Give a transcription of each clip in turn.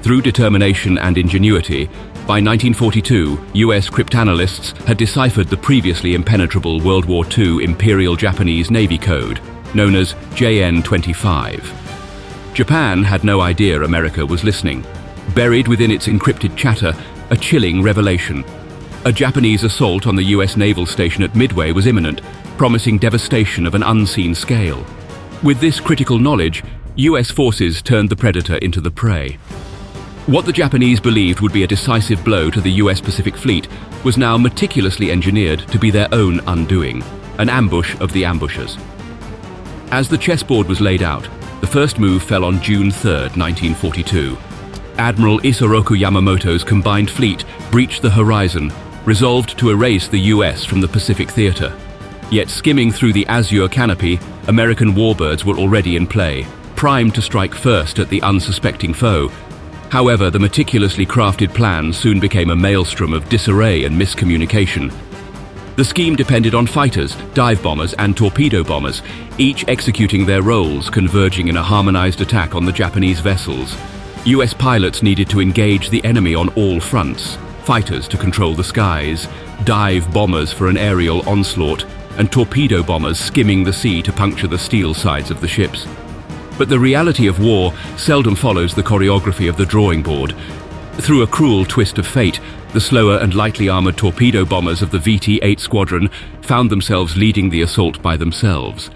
Through determination and ingenuity, by 1942, US cryptanalysts had deciphered the previously impenetrable World War II Imperial Japanese Navy Code, known as JN-25. Japan had no idea America was listening. Buried within its encrypted chatter, a chilling revelation. A Japanese assault on the US naval station at Midway was imminent, promising devastation of an unseen scale. With this critical knowledge, US forces turned the predator into the prey. What the Japanese believed would be a decisive blow to the US Pacific Fleet was now meticulously engineered to be their own undoing, an ambush of the ambushers. As the chessboard was laid out, the first move fell on June 3, 1942. Admiral Isoroku Yamamoto's combined fleet breached the horizon, resolved to erase the US from the Pacific theater. Yet skimming through the azure canopy, American warbirds were already in play, primed to strike first at the unsuspecting foe. However, the meticulously crafted plan soon became a maelstrom of disarray and miscommunication. The scheme depended on fighters, dive bombers, and torpedo bombers, each executing their roles, converging in a harmonized attack on the Japanese vessels. US pilots needed to engage the enemy on all fronts: fighters to control the skies, dive bombers for an aerial onslaught, and torpedo bombers skimming the sea to puncture the steel sides of the ships. But the reality of war seldom follows the choreography of the drawing board. Through a cruel twist of fate, the slower and lightly armored torpedo bombers of the VT-8 squadron found themselves leading the assault by themselves.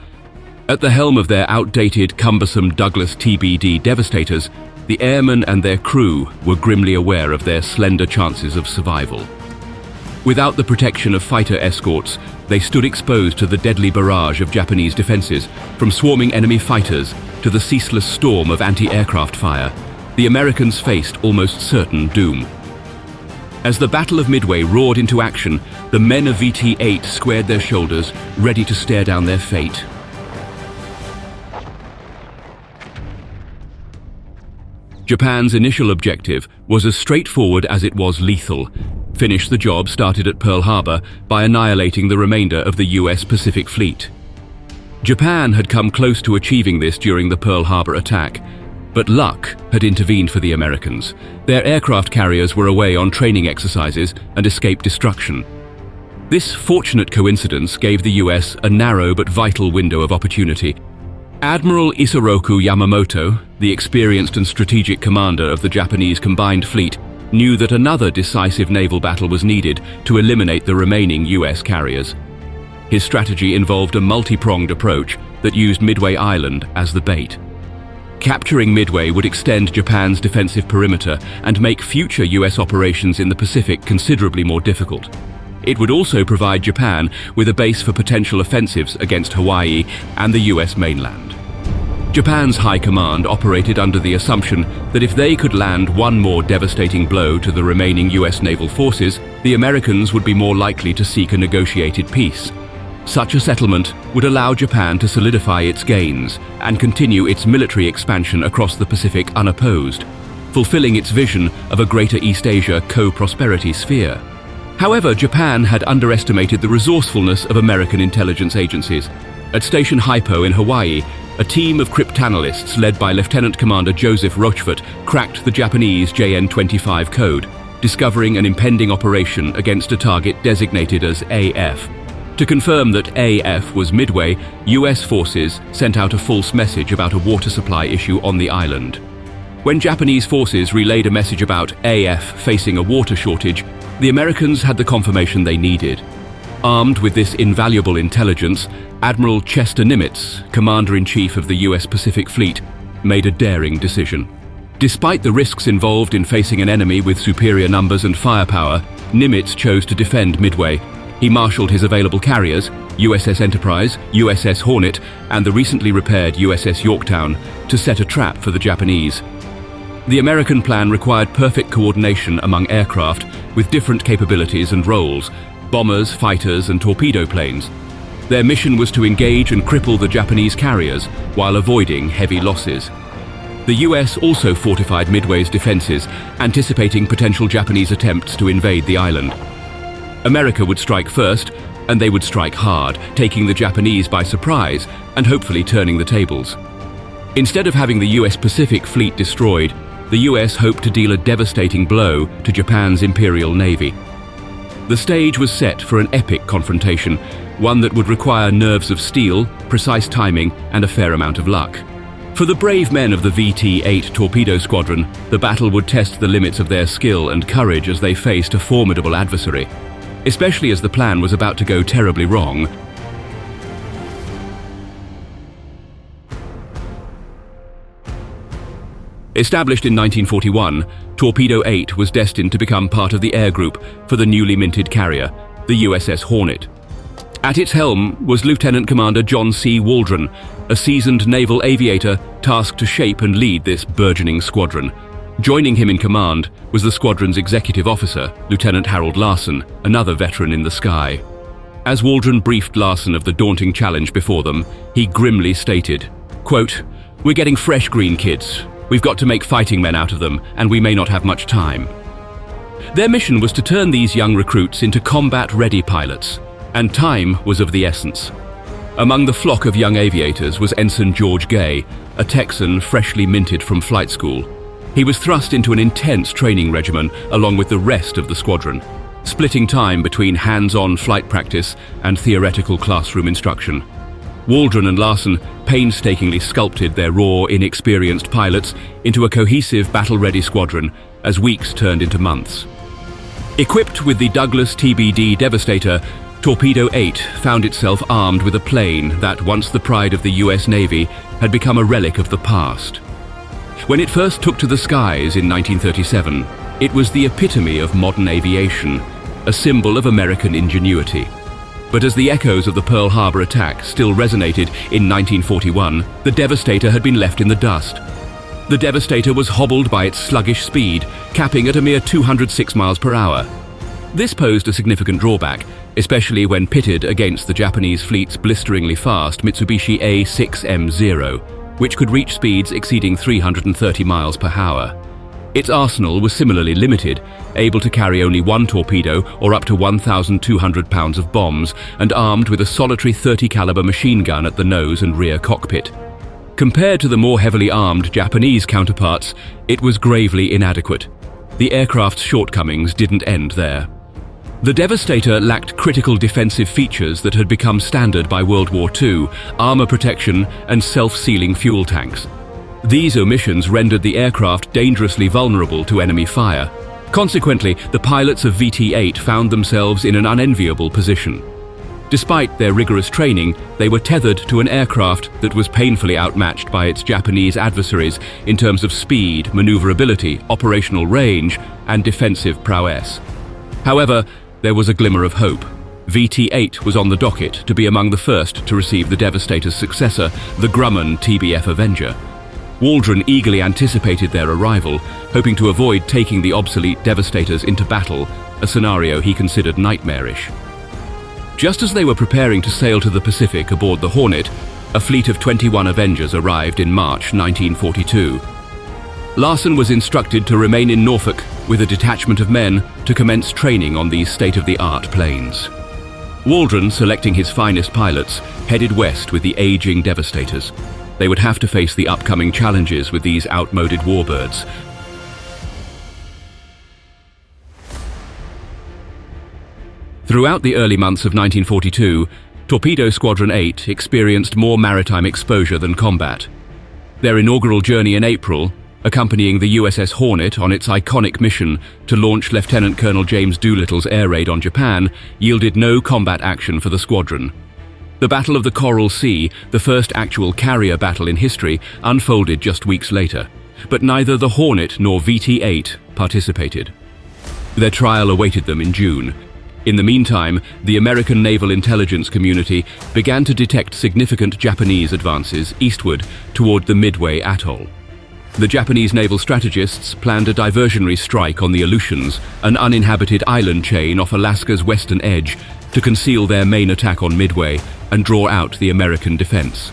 At the helm of their outdated, cumbersome Douglas TBD Devastators, the airmen and their crew were grimly aware of their slender chances of survival. Without the protection of fighter escorts, they stood exposed to the deadly barrage of Japanese defenses, from swarming enemy fighters to the ceaseless storm of anti-aircraft fire. The Americans faced almost certain doom. As the Battle of Midway roared into action, the men of VT-8 squared their shoulders, ready to stare down their fate. Japan's initial objective was as straightforward as it was lethal: finish the job started at Pearl Harbor by annihilating the remainder of the US Pacific Fleet. Japan had come close to achieving this during the Pearl Harbor attack, but luck had intervened for the Americans. Their aircraft carriers were away on training exercises and escaped destruction. This fortunate coincidence gave the US a narrow but vital window of opportunity. Admiral Isoroku Yamamoto, the experienced and strategic commander of the Japanese combined fleet, knew that another decisive naval battle was needed to eliminate the remaining US carriers. His strategy involved a multi-pronged approach that used Midway Island as the bait. Capturing Midway would extend Japan's defensive perimeter and make future US operations in the Pacific considerably more difficult. It would also provide Japan with a base for potential offensives against Hawaii and the US mainland. Japan's high command operated under the assumption that if they could land one more devastating blow to the remaining US naval forces, the Americans would be more likely to seek a negotiated peace. Such a settlement would allow Japan to solidify its gains and continue its military expansion across the Pacific unopposed, fulfilling its vision of a greater East Asia co-prosperity sphere. However, Japan had underestimated the resourcefulness of American intelligence agencies. At Station Hypo in Hawaii, a team of cryptanalysts led by Lieutenant Commander Joseph Rochefort cracked the Japanese JN-25 code, discovering an impending operation against a target designated as AF. To confirm that AF was Midway, US forces sent out a false message about a water supply issue on the island. When Japanese forces relayed a message about AF facing a water shortage, the Americans had the confirmation they needed. Armed with this invaluable intelligence, Admiral Chester Nimitz, Commander-in-Chief of the US Pacific Fleet, made a daring decision. Despite the risks involved in facing an enemy with superior numbers and firepower, Nimitz chose to defend Midway. He marshaled his available carriers, USS Enterprise, USS Hornet, and the recently repaired USS Yorktown, to set a trap for the Japanese. The American plan required perfect coordination among aircraft with different capabilities and roles: bombers, fighters, and torpedo planes. Their mission was to engage and cripple the Japanese carriers while avoiding heavy losses. The US also fortified Midway's defenses, anticipating potential Japanese attempts to invade the island. America would strike first, and they would strike hard, taking the Japanese by surprise and hopefully turning the tables. Instead of having the US Pacific Fleet destroyed, the US hoped to deal a devastating blow to Japan's Imperial Navy. The stage was set for an epic confrontation, one that would require nerves of steel, precise timing, and a fair amount of luck. For the brave men of the VT-8 Torpedo Squadron, the battle would test the limits of their skill and courage as they faced a formidable adversary, especially as the plan was about to go terribly wrong. Established in 1941, Torpedo 8 was destined to become part of the air group for the newly minted carrier, the USS Hornet. At its helm was Lieutenant Commander John C. Waldron, a seasoned naval aviator tasked to shape and lead this burgeoning squadron. Joining him in command was the squadron's executive officer, Lieutenant Harold Larson, another veteran in the sky. As Waldron briefed Larson of the daunting challenge before them, he grimly stated, quote, "We're getting fresh green kids. We've got to make fighting men out of them, and we may not have much time." Their mission was to turn these young recruits into combat-ready pilots, and time was of the essence. Among the flock of young aviators was Ensign George Gay, a Texan freshly minted from flight school. He was thrust into an intense training regimen along with the rest of the squadron, splitting time between hands-on flight practice and theoretical classroom instruction. Waldron and Larson painstakingly sculpted their raw, inexperienced pilots into a cohesive, battle-ready squadron as weeks turned into months. Equipped with the Douglas TBD Devastator, Torpedo 8 found itself armed with a plane that, once the pride of the US Navy, had become a relic of the past. When it first took to the skies in 1937, it was the epitome of modern aviation, a symbol of American ingenuity. But as the echoes of the Pearl Harbor attack still resonated in 1941, the Devastator had been left in the dust. The Devastator was hobbled by its sluggish speed, capping at a mere 206 miles per hour. This posed a significant drawback, especially when pitted against the Japanese fleet's blisteringly fast Mitsubishi A6M0, which could reach speeds exceeding 330 miles per hour. Its arsenal was similarly limited, able to carry only one torpedo or up to 1,200 pounds of bombs, and armed with a solitary 30 caliber machine gun at the nose and rear cockpit. Compared to the more heavily armed Japanese counterparts, it was gravely inadequate. The aircraft's shortcomings didn't end there. The Devastator lacked critical defensive features that had become standard by World War II, armor protection and self-sealing fuel tanks. These omissions rendered the aircraft dangerously vulnerable to enemy fire. Consequently, the pilots of VT-8 found themselves in an unenviable position. Despite their rigorous training, they were tethered to an aircraft that was painfully outmatched by its Japanese adversaries in terms of speed, maneuverability, operational range, and defensive prowess. However, there was a glimmer of hope. VT-8 was on the docket to be among the first to receive the Devastator's successor, the Grumman TBF Avenger. Waldron eagerly anticipated their arrival, hoping to avoid taking the obsolete Devastators into battle, a scenario he considered nightmarish. Just as they were preparing to sail to the Pacific aboard the Hornet, a fleet of 21 Avengers arrived in March 1942. Larson was instructed to remain in Norfolk with a detachment of men to commence training on these state-of-the-art planes. Waldron, selecting his finest pilots, headed west with the aging Devastators. They would have to face the upcoming challenges with these outmoded warbirds. Throughout the early months of 1942, Torpedo Squadron 8 experienced more maritime exposure than combat. Their inaugural journey in April, accompanying the USS Hornet on its iconic mission to launch Lieutenant Colonel James Doolittle's air raid on Japan, yielded no combat action for the squadron. The Battle of the Coral Sea, the first actual carrier battle in history, unfolded just weeks later, but neither the Hornet nor VT-8 participated. Their trial awaited them in June. In the meantime, the American naval intelligence community began to detect significant Japanese advances eastward toward the Midway Atoll. The Japanese naval strategists planned a diversionary strike on the Aleutians, an uninhabited island chain off Alaska's western edge, to conceal their main attack on Midway and draw out the American defense.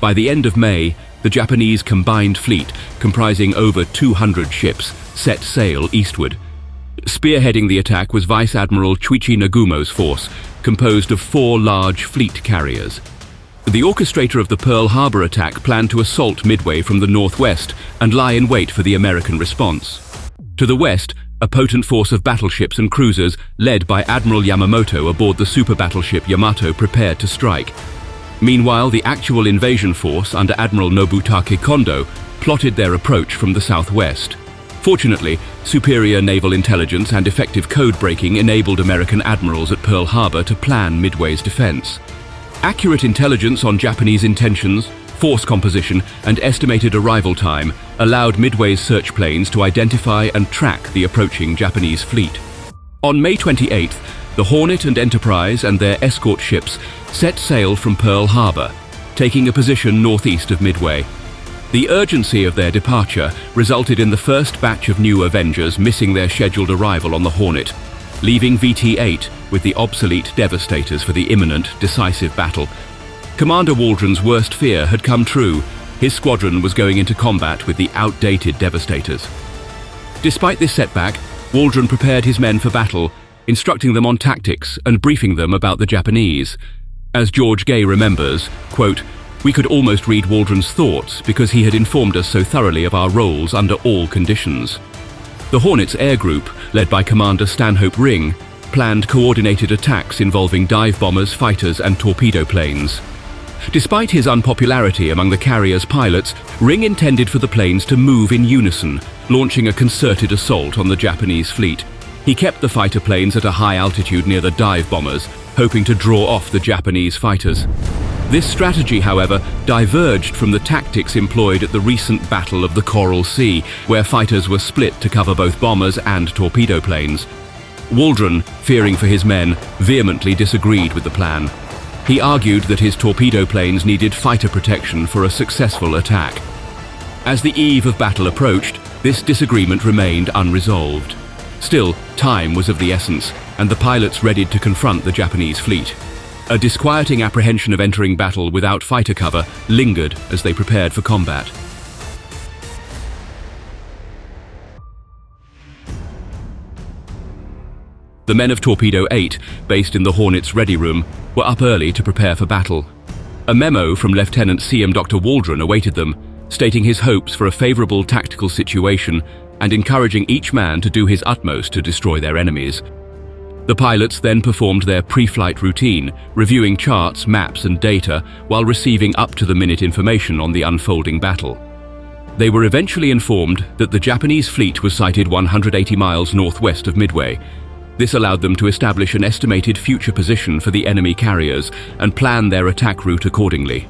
By the end of May, the Japanese combined fleet, comprising over 200 ships, set sail eastward. Spearheading the attack was Vice Admiral Chuichi Nagumo's force, composed of 4 large fleet carriers. The orchestrator of the Pearl Harbor attack planned to assault Midway from the northwest and lie in wait for the American response. To the west, a potent force of battleships and cruisers led by Admiral Yamamoto aboard the super battleship Yamato prepared to strike. Meanwhile, the actual invasion force under Admiral Nobutake Kondo plotted their approach from the southwest. Fortunately, superior naval intelligence and effective code-breaking enabled American admirals at Pearl Harbor to plan Midway's defense. Accurate intelligence on Japanese intentions, force composition, and estimated arrival time allowed Midway's search planes to identify and track the approaching Japanese fleet. On May 28th, the Hornet and Enterprise and their escort ships set sail from Pearl Harbor, taking a position northeast of Midway. The urgency of their departure resulted in the first batch of new Avengers missing their scheduled arrival on the Hornet, leaving VT-8 with the obsolete Devastators for the imminent, decisive battle. Commander Waldron's worst fear had come true. His squadron was going into combat with the outdated Devastators. Despite this setback, Waldron prepared his men for battle, instructing them on tactics and briefing them about the Japanese. As George Gay remembers, quote, "We could almost read Waldron's thoughts because he had informed us so thoroughly of our roles under all conditions." The Hornet's air group, led by Commander Stanhope Ring, planned coordinated attacks involving dive bombers, fighters, and torpedo planes. Despite his unpopularity among the carrier's pilots, Ring intended for the planes to move in unison, launching a concerted assault on the Japanese fleet. He kept the fighter planes at a high altitude near the dive bombers, hoping to draw off the Japanese fighters. This strategy, however, diverged from the tactics employed at the recent Battle of the Coral Sea, where fighters were split to cover both bombers and torpedo planes. Waldron, fearing for his men, vehemently disagreed with the plan. He argued that his torpedo planes needed fighter protection for a successful attack. As the eve of battle approached, this disagreement remained unresolved. Still, time was of the essence, and the pilots readied to confront the Japanese fleet. A disquieting apprehension of entering battle without fighter cover lingered as they prepared for combat. The men of Torpedo 8, based in the Hornet's ready room, were up early to prepare for battle. A memo from Lieutenant CM Dr. Waldron awaited them, stating his hopes for a favorable tactical situation and encouraging each man to do his utmost to destroy their enemies. The pilots then performed their pre-flight routine, reviewing charts, maps, and data while receiving up-to-the-minute information on the unfolding battle. They were eventually informed that the Japanese fleet was sighted 180 miles northwest of Midway. This allowed them to establish an estimated future position for the enemy carriers and plan their attack route accordingly.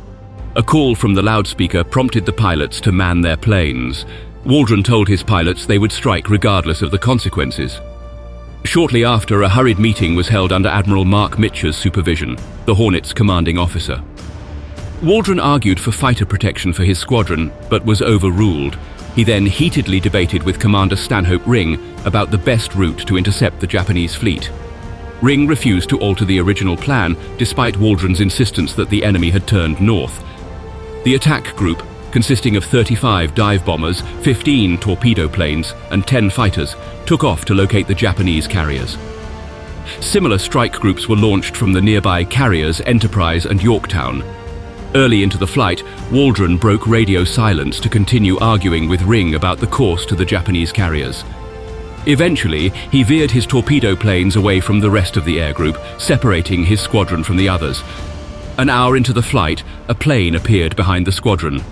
A call from the loudspeaker prompted the pilots to man their planes. Waldron told his pilots they would strike regardless of the consequences. Shortly after, a hurried meeting was held under Admiral Mark Mitchell's supervision, the Hornet's commanding officer. Waldron argued for fighter protection for his squadron, but was overruled. He then heatedly debated with Commander Stanhope Ring about the best route to intercept the Japanese fleet. Ring refused to alter the original plan, despite Waldron's insistence that the enemy had turned north. The attack group, consisting of 35 dive bombers, 15 torpedo planes, and 10 fighters, took off to locate the Japanese carriers. Similar strike groups were launched from the nearby carriers Enterprise and Yorktown. Early into the flight, Waldron broke radio silence to continue arguing with Ring about the course to the Japanese carriers. Eventually, he veered his torpedo planes away from the rest of the air group, separating his squadron from the others. An hour into the flight, a plane appeared behind the squadron.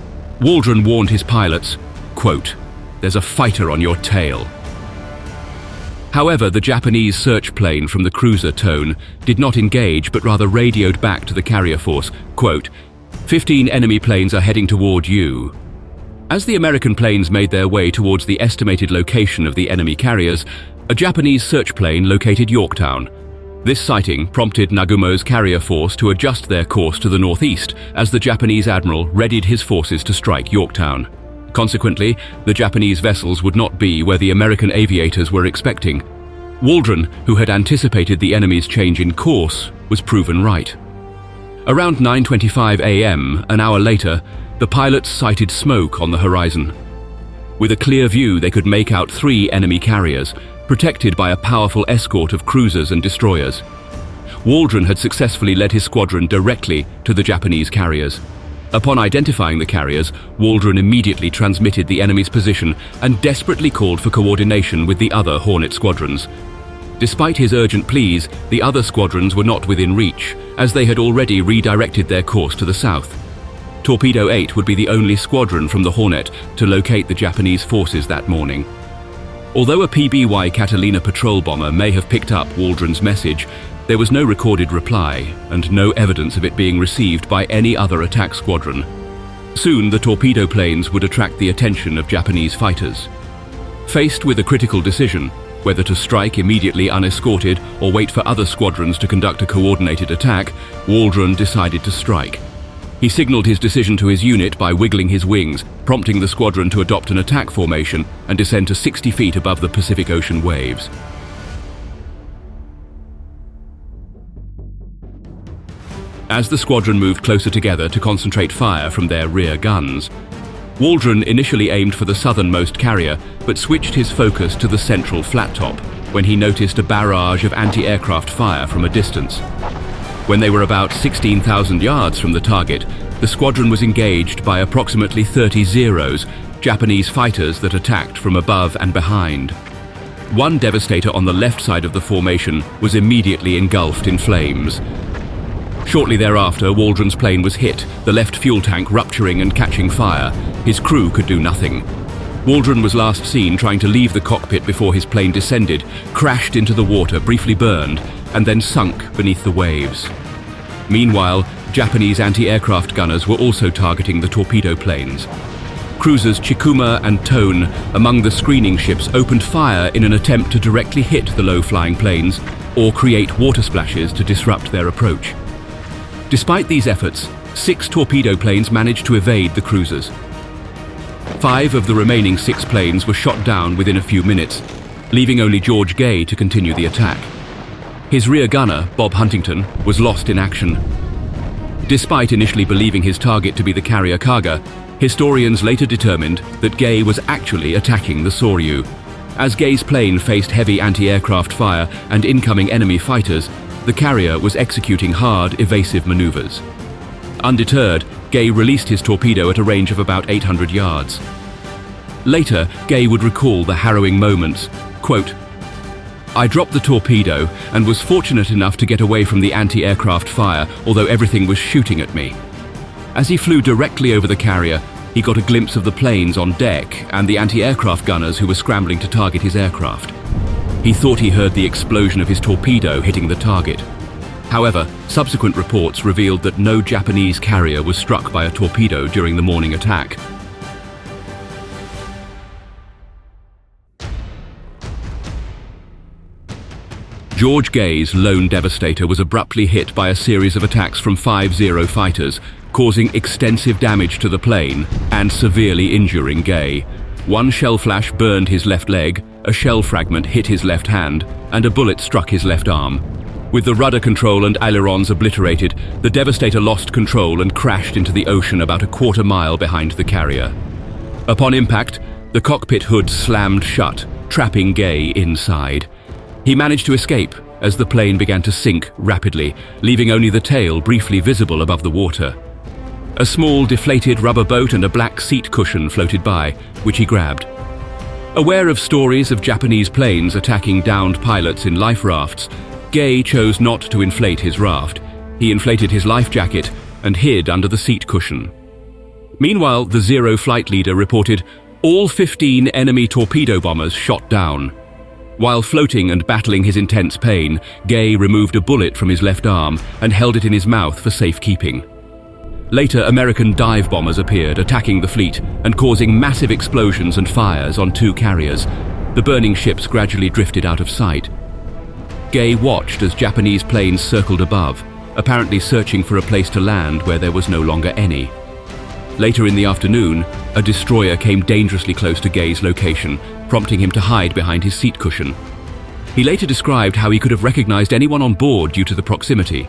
Waldron warned his pilots, quote, "There's a fighter on your tail." However, the Japanese search plane from the cruiser Tone did not engage but rather radioed back to the carrier force, quote, "15 enemy planes are heading toward you." As the American planes made their way towards the estimated location of the enemy carriers, a Japanese search plane located Yorktown. This sighting prompted Nagumo's carrier force to adjust their course to the northeast as the Japanese admiral readied his forces to strike Yorktown. Consequently, the Japanese vessels would not be where the American aviators were expecting. Waldron, who had anticipated the enemy's change in course, was proven right. Around 9:25 a.m., an hour later, the pilots sighted smoke on the horizon. With a clear view, they could make out 3 enemy carriers, protected by a powerful escort of cruisers and destroyers. Waldron had successfully led his squadron directly to the Japanese carriers. Upon identifying the carriers, Waldron immediately transmitted the enemy's position and desperately called for coordination with the other Hornet squadrons. Despite his urgent pleas, the other squadrons were not within reach, as they had already redirected their course to the south. Torpedo 8 would be the only squadron from the Hornet to locate the Japanese forces that morning. Although a PBY Catalina patrol bomber may have picked up Waldron's message, there was no recorded reply and no evidence of it being received by any other attack squadron. Soon, the torpedo planes would attract the attention of Japanese fighters. Faced with a critical decision, whether to strike immediately unescorted or wait for other squadrons to conduct a coordinated attack, Waldron decided to strike. He signaled his decision to his unit by wiggling his wings, prompting the squadron to adopt an attack formation and descend to 60 feet above the Pacific Ocean waves. As the squadron moved closer together to concentrate fire from their rear guns, Waldron initially aimed for the southernmost carrier, but switched his focus to the central flat top when he noticed a barrage of anti-aircraft fire from a distance. When they were about 16,000 yards from the target, the squadron was engaged by approximately 30 Zeros, Japanese fighters that attacked from above and behind. One Devastator on the left side of the formation was immediately engulfed in flames. Shortly thereafter, Waldron's plane was hit, the left fuel tank rupturing and catching fire. His crew could do nothing. Waldron was last seen trying to leave the cockpit before his plane descended, crashed into the water, briefly burned, and then sunk beneath the waves. Meanwhile, Japanese anti-aircraft gunners were also targeting the torpedo planes. Cruisers Chikuma and Tone among the screening ships opened fire in an attempt to directly hit the low-flying planes or create water splashes to disrupt their approach. Despite these efforts, 6 torpedo planes managed to evade the cruisers. 5 of the remaining 6 planes were shot down within a few minutes, leaving only George Gay to continue the attack. His rear gunner, Bob Huntington, was lost in action. Despite initially believing his target to be the carrier Kaga, historians later determined that Gay was actually attacking the Soryu. As Gay's plane faced heavy anti-aircraft fire and incoming enemy fighters, the carrier was executing hard, evasive maneuvers. Undeterred, Gay released his torpedo at a range of about 800 yards. Later, Gay would recall the harrowing moments. Quote, "I dropped the torpedo and was fortunate enough to get away from the anti-aircraft fire, although everything was shooting at me. As he flew directly over the carrier, he got a glimpse of the planes on deck and the anti-aircraft gunners who were scrambling to target his aircraft. He thought he heard the explosion of his torpedo hitting the target. However, subsequent reports revealed that no Japanese carrier was struck by a torpedo during the morning attack." George Gay's lone Devastator was abruptly hit by a series of attacks from 5 Zero fighters, causing extensive damage to the plane and severely injuring Gay. One shell flash burned his left leg, a shell fragment hit his left hand, and a bullet struck his left arm. With the rudder control and ailerons obliterated, the Devastator lost control and crashed into the ocean about a quarter mile behind the carrier. Upon impact, the cockpit hood slammed shut, trapping Gay inside. He managed to escape as the plane began to sink rapidly, leaving only the tail briefly visible above the water. A small deflated rubber boat and a black seat cushion floated by, which he grabbed. Aware of stories of Japanese planes attacking downed pilots in life rafts, Gay chose not to inflate his raft. He inflated his life jacket and hid under the seat cushion. Meanwhile, the Zero flight leader reported all 15 enemy torpedo bombers shot down. While floating and battling his intense pain, Gay removed a bullet from his left arm and held it in his mouth for safekeeping. Later, American dive bombers appeared, attacking the fleet and causing massive explosions and fires on 2 carriers. The burning ships gradually drifted out of sight. Gay watched as Japanese planes circled above, apparently searching for a place to land where there was no longer any. Later in the afternoon, a destroyer came dangerously close to Gay's location, prompting him to hide behind his seat cushion. He later described how he could have recognized anyone on board due to the proximity.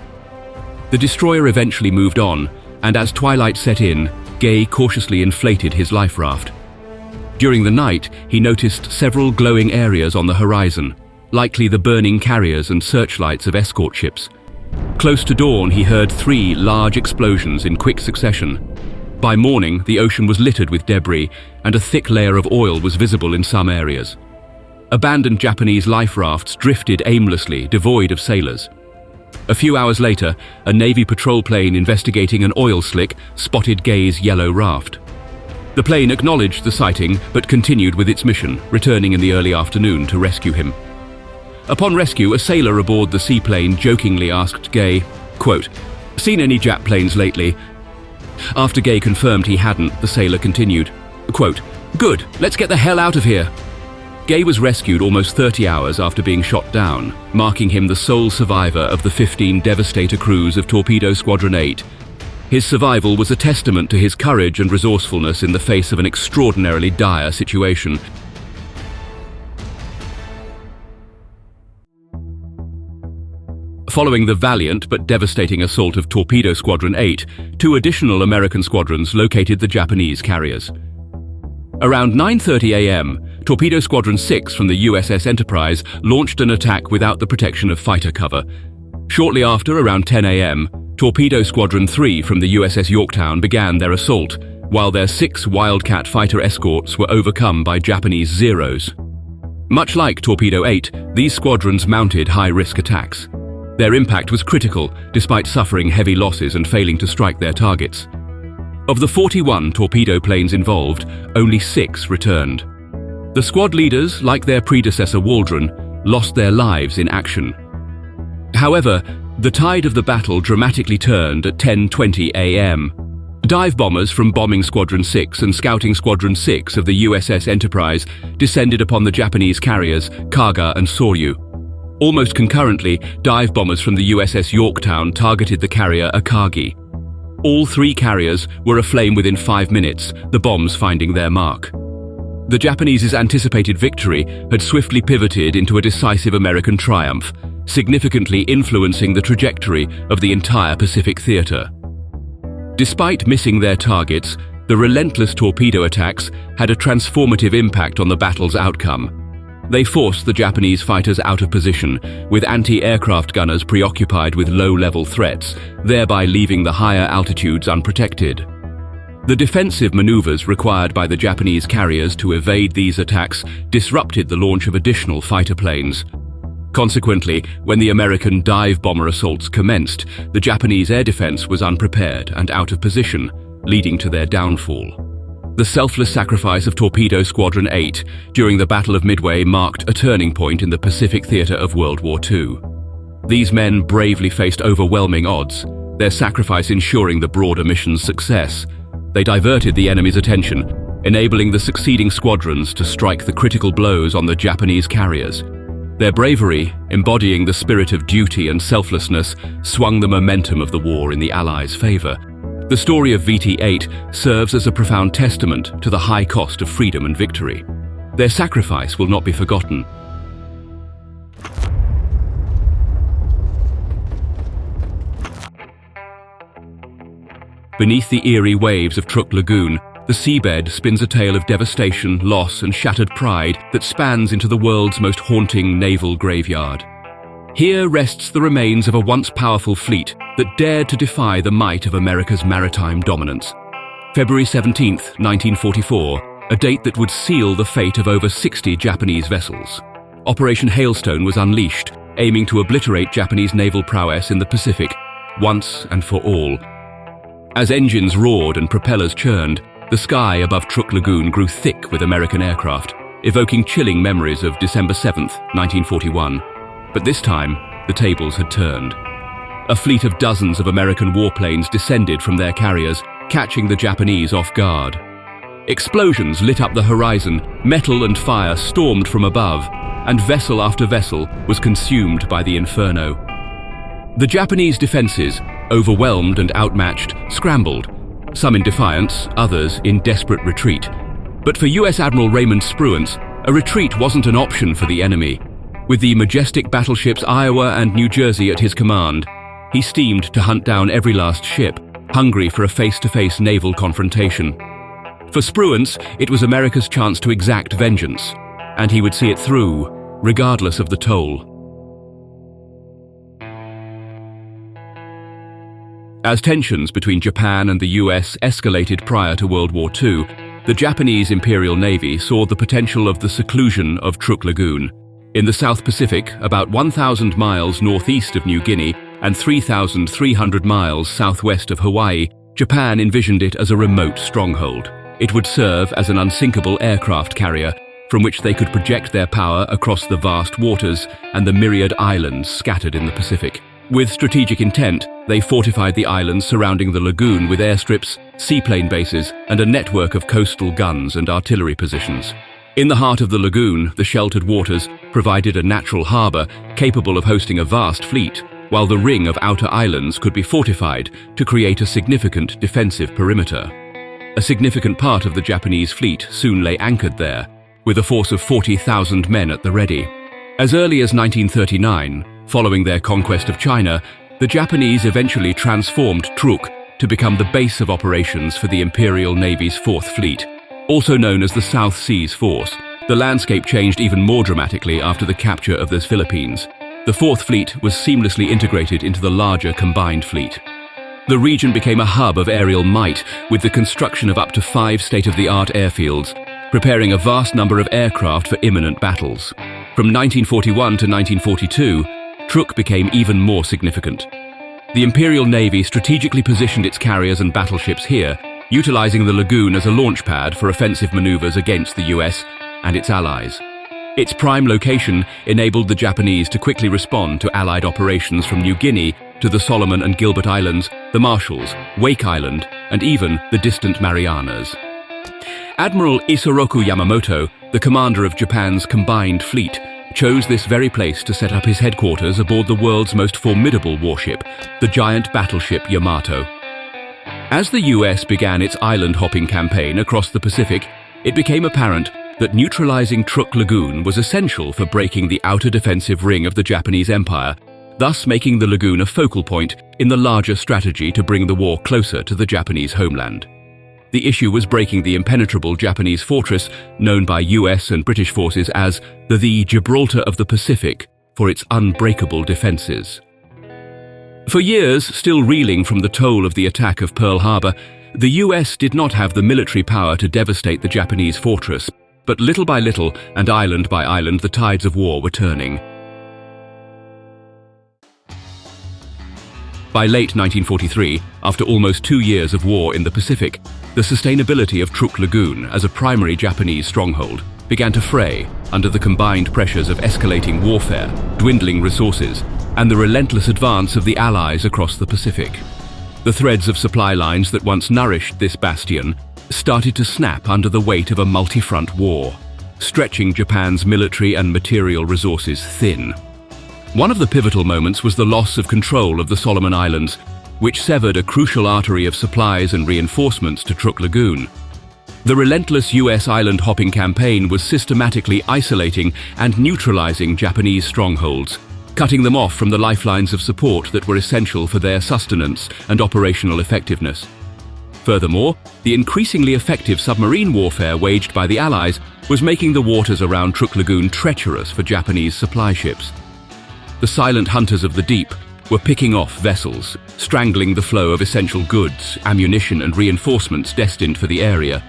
The destroyer eventually moved on, and as twilight set in, Gay cautiously inflated his life raft. During the night, he noticed several glowing areas on the horizon, likely the burning carriers and searchlights of escort ships. Close to dawn, he heard 3 large explosions in quick succession. By morning, the ocean was littered with debris, and a thick layer of oil was visible in some areas. Abandoned Japanese life rafts drifted aimlessly, devoid of sailors. A few hours later, a Navy patrol plane investigating an oil slick spotted Gay's yellow raft. The plane acknowledged the sighting but continued with its mission, returning in the early afternoon to rescue him. Upon rescue, a sailor aboard the seaplane jokingly asked Gay, quote, "Seen any Jap planes lately?" After Gay confirmed he hadn't, the sailor continued, quote, "Good, let's get the hell out of here." Gay was rescued almost 30 hours after being shot down, marking him the sole survivor of the 15 Devastator crews of Torpedo Squadron 8. His survival was a testament to his courage and resourcefulness in the face of an extraordinarily dire situation. Following the valiant but devastating assault of Torpedo Squadron 8, 2 additional American squadrons located the Japanese carriers. Around 9:30 a.m., Torpedo Squadron 6 from the USS Enterprise launched an attack without the protection of fighter cover. Shortly after, around 10 a.m., Torpedo Squadron 3 from the USS Yorktown began their assault, while their 6 Wildcat fighter escorts were overcome by Japanese Zeros. Much like Torpedo 8, these squadrons mounted high-risk attacks. Their impact was critical, despite suffering heavy losses and failing to strike their targets. Of the 41 torpedo planes involved, only 6 returned. The squad leaders, like their predecessor Waldron, lost their lives in action. However, the tide of the battle dramatically turned at 10:20 a.m. Dive bombers from Bombing Squadron 6 and Scouting Squadron 6 of the USS Enterprise descended upon the Japanese carriers Kaga and Soryu. Almost concurrently, dive bombers from the USS Yorktown targeted the carrier Akagi. All 3 carriers were aflame within 5 minutes, the bombs finding their mark. The Japanese's anticipated victory had swiftly pivoted into a decisive American triumph, significantly influencing the trajectory of the entire Pacific theater. Despite missing their targets, the relentless torpedo attacks had a transformative impact on the battle's outcome. They forced the Japanese fighters out of position, with anti-aircraft gunners preoccupied with low-level threats, thereby leaving the higher altitudes unprotected. The defensive maneuvers required by the Japanese carriers to evade these attacks disrupted the launch of additional fighter planes. Consequently, when the American dive bomber assaults commenced, the Japanese air defense was unprepared and out of position, leading to their downfall. The selfless sacrifice of Torpedo Squadron 8 during the Battle of Midway marked a turning point in the Pacific theater of World War II. These men bravely faced overwhelming odds, their sacrifice ensuring the broader mission's success. They diverted the enemy's attention, enabling the succeeding squadrons to strike the critical blows on the Japanese carriers. Their bravery, embodying the spirit of duty and selflessness, swung the momentum of the war in the Allies' favor. The story of VT-8 serves as a profound testament to the high cost of freedom and victory. Their sacrifice will not be forgotten. Beneath the eerie waves of Truk Lagoon, the seabed spins a tale of devastation, loss, and shattered pride that spans into the world's most haunting naval graveyard. Here rests the remains of a once powerful fleet that dared to defy the might of America's maritime dominance. February 17, 1944, a date that would seal the fate of over 60 Japanese vessels. Operation Hailstone was unleashed, aiming to obliterate Japanese naval prowess in the Pacific, once and for all. As engines roared and propellers churned, the sky above Truk Lagoon grew thick with American aircraft, evoking chilling memories of December 7, 1941. But this time, the tables had turned. A fleet of dozens of American warplanes descended from their carriers, catching the Japanese off guard. Explosions lit up the horizon, metal and fire stormed from above, and vessel after vessel was consumed by the inferno. The Japanese defenses, overwhelmed and outmatched, scrambled, some in defiance, others in desperate retreat. But for US Admiral Raymond Spruance, a retreat wasn't an option for the enemy. With the majestic battleships Iowa and New Jersey at his command, he steamed to hunt down every last ship, hungry for a face-to-face naval confrontation. For Spruance, it was America's chance to exact vengeance, and he would see it through, regardless of the toll. As tensions between Japan and the US escalated prior to World War II, the Japanese Imperial Navy saw the potential of the seclusion of Truk Lagoon. In the South Pacific, about 1,000 miles northeast of New Guinea and 3,300 miles southwest of Hawaii, Japan envisioned it as a remote stronghold. It would serve as an unsinkable aircraft carrier from which they could project their power across the vast waters and the myriad islands scattered in the Pacific. With strategic intent, they fortified the islands surrounding the lagoon with airstrips, seaplane bases, and a network of coastal guns and artillery positions. In the heart of the lagoon, the sheltered waters provided a natural harbor capable of hosting a vast fleet, while the ring of outer islands could be fortified to create a significant defensive perimeter. A significant part of the Japanese fleet soon lay anchored there, with a force of 40,000 men at the ready. As early as 1939, following their conquest of China, the Japanese eventually transformed Truk to become the base of operations for the Imperial Navy's Fourth Fleet, also known as the South Seas Force. The landscape changed even more dramatically after the capture of the Philippines. The Fourth Fleet was seamlessly integrated into the larger combined fleet. The region became a hub of aerial might, with the construction of up to 5 state-of-the-art airfields, preparing a vast number of aircraft for imminent battles. From 1941 to 1942, Truk became even more significant. The Imperial Navy strategically positioned its carriers and battleships here, utilizing the lagoon as a launch pad for offensive maneuvers against the US and its allies. Its prime location enabled the Japanese to quickly respond to Allied operations from New Guinea to the Solomon and Gilbert Islands, the Marshalls, Wake Island, and even the distant Marianas. Admiral Isoroku Yamamoto, the commander of Japan's combined fleet, chose this very place to set up his headquarters aboard the world's most formidable warship, the giant battleship Yamato. As the US began its island-hopping campaign across the Pacific, it became apparent that neutralizing Truk Lagoon was essential for breaking the outer defensive ring of the Japanese Empire, thus making the lagoon a focal point in the larger strategy to bring the war closer to the Japanese homeland. The issue was breaking the impenetrable Japanese fortress, known by US and British forces as the Gibraltar of the Pacific, for its unbreakable defenses. For years, still reeling from the toll of the attack of Pearl Harbor, the US did not have the military power to devastate the Japanese fortress, but little by little and island by island, the tides of war were turning. By late 1943, after almost 2 years of war in the Pacific, the sustainability of Truk Lagoon as a primary Japanese stronghold began to fray under the combined pressures of escalating warfare, dwindling resources, and the relentless advance of the Allies across the Pacific. The threads of supply lines that once nourished this bastion started to snap under the weight of a multi-front war, stretching Japan's military and material resources thin. One of the pivotal moments was the loss of control of the Solomon Islands, which severed a crucial artery of supplies and reinforcements to Truk Lagoon. The relentless US island-hopping campaign was systematically isolating and neutralizing Japanese strongholds, cutting them off from the lifelines of support that were essential for their sustenance and operational effectiveness. Furthermore, the increasingly effective submarine warfare waged by the Allies was making the waters around Truk Lagoon treacherous for Japanese supply ships. The silent hunters of the deep were picking off vessels, strangling the flow of essential goods, ammunition, and reinforcements destined for the area.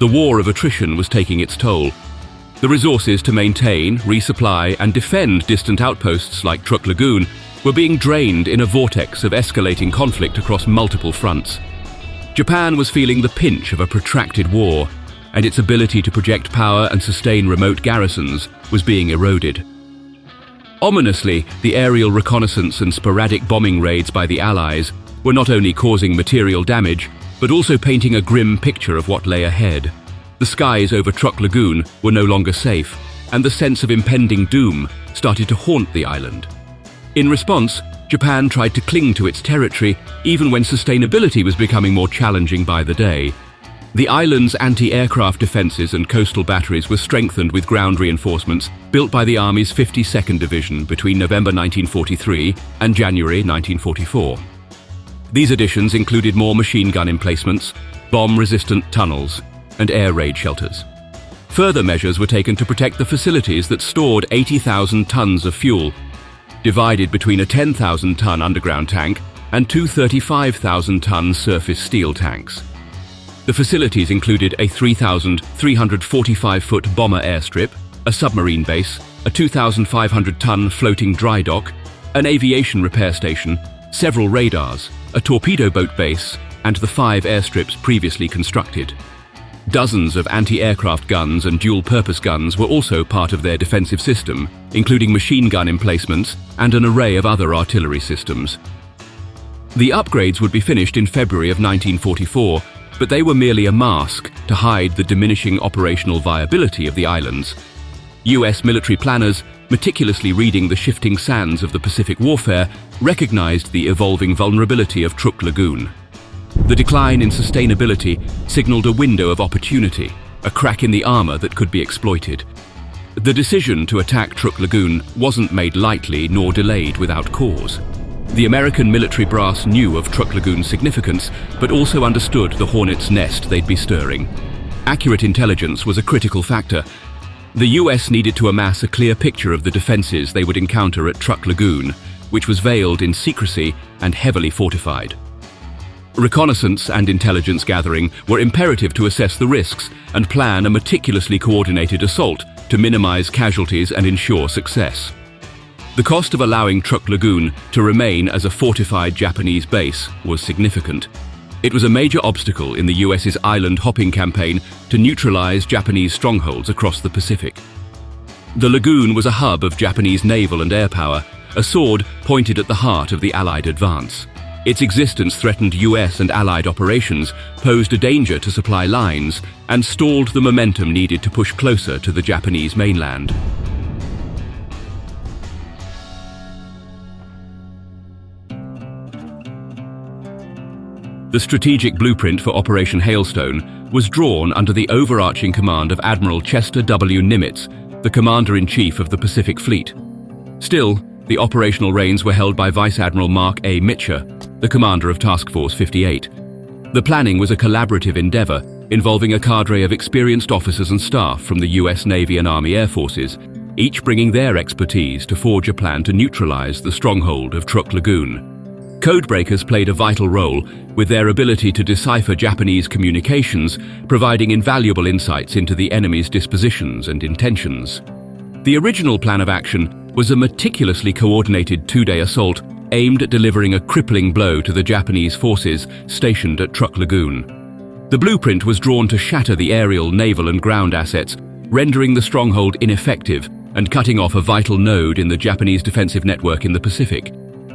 The war of attrition was taking its toll. The resources to maintain, resupply, and defend distant outposts like Truk Lagoon were being drained in a vortex of escalating conflict across multiple fronts. Japan was feeling the pinch of a protracted war, and its ability to project power and sustain remote garrisons was being eroded. Ominously, the aerial reconnaissance and sporadic bombing raids by the Allies were not only causing material damage, but also painting a grim picture of what lay ahead. The skies over Truk Lagoon were no longer safe, and the sense of impending doom started to haunt the island. In response, Japan tried to cling to its territory, even when sustainability was becoming more challenging by the day. The island's anti-aircraft defenses and coastal batteries were strengthened with ground reinforcements built by the Army's 52nd Division between November 1943 and January 1944. These additions included more machine gun emplacements, bomb-resistant tunnels, and air raid shelters. Further measures were taken to protect the facilities that stored 80,000 tons of fuel, divided between a 10,000-ton underground tank and two 35,000-ton surface steel tanks. The facilities included a 3,345-foot bomber airstrip, a submarine base, a 2,500-ton floating dry dock, an aviation repair station, several radars, a torpedo boat base, and the 5 airstrips previously constructed. Dozens of anti-aircraft guns and dual-purpose guns were also part of their defensive system, including machine gun emplacements and an array of other artillery systems. The upgrades would be finished in February of 1944, but they were merely a mask to hide the diminishing operational viability of the islands. US military planners, meticulously reading the shifting sands of the Pacific warfare, recognized the evolving vulnerability of Truk Lagoon. The decline in sustainability signaled a window of opportunity, a crack in the armor that could be exploited. The decision to attack Truk Lagoon wasn't made lightly nor delayed without cause. The American military brass knew of Truk Lagoon's significance, but also understood the hornet's nest they'd be stirring. Accurate intelligence was a critical factor. The US needed to amass a clear picture of the defenses they would encounter at Truk Lagoon, which was veiled in secrecy and heavily fortified. Reconnaissance and intelligence gathering were imperative to assess the risks and plan a meticulously coordinated assault to minimize casualties and ensure success. The cost of allowing Truk Lagoon to remain as a fortified Japanese base was significant. It was a major obstacle in the US's island-hopping campaign to neutralize Japanese strongholds across the Pacific. The lagoon was a hub of Japanese naval and air power, a sword pointed at the heart of the Allied advance. Its existence threatened US and Allied operations, posed a danger to supply lines, and stalled the momentum needed to push closer to the Japanese mainland. The strategic blueprint for Operation Hailstone was drawn under the overarching command of Admiral Chester W. Nimitz, the Commander-in-Chief of the Pacific Fleet. Still, the operational reins were held by Vice Admiral Mark A. Mitcher, the commander of Task Force 58. The planning was a collaborative endeavor involving a cadre of experienced officers and staff from the US Navy and Army Air Forces, each bringing their expertise to forge a plan to neutralize the stronghold of Truk Lagoon. Codebreakers played a vital role, with their ability to decipher Japanese communications providing invaluable insights into the enemy's dispositions and intentions. The original plan of action was a meticulously coordinated 2-day assault aimed at delivering a crippling blow to the Japanese forces stationed at Truk Lagoon. The blueprint was drawn to shatter the aerial, naval and ground assets, rendering the stronghold ineffective and cutting off a vital node in the Japanese defensive network in the Pacific.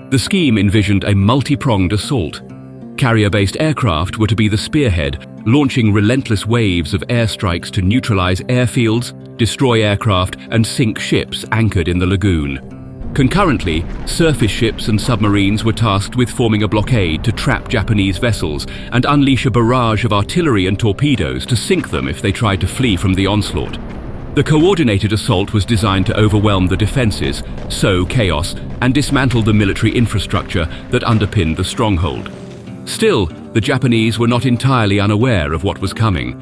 The scheme envisioned a multi-pronged assault. Carrier-based aircraft were to be the spearhead, launching relentless waves of airstrikes to neutralize airfields, destroy aircraft, and sink ships anchored in the lagoon. Concurrently, surface ships and submarines were tasked with forming a blockade to trap Japanese vessels and unleash a barrage of artillery and torpedoes to sink them if they tried to flee from the onslaught. The coordinated assault was designed to overwhelm the defenses, sow chaos, and dismantle the military infrastructure that underpinned the stronghold. Still, the Japanese were not entirely unaware of what was coming.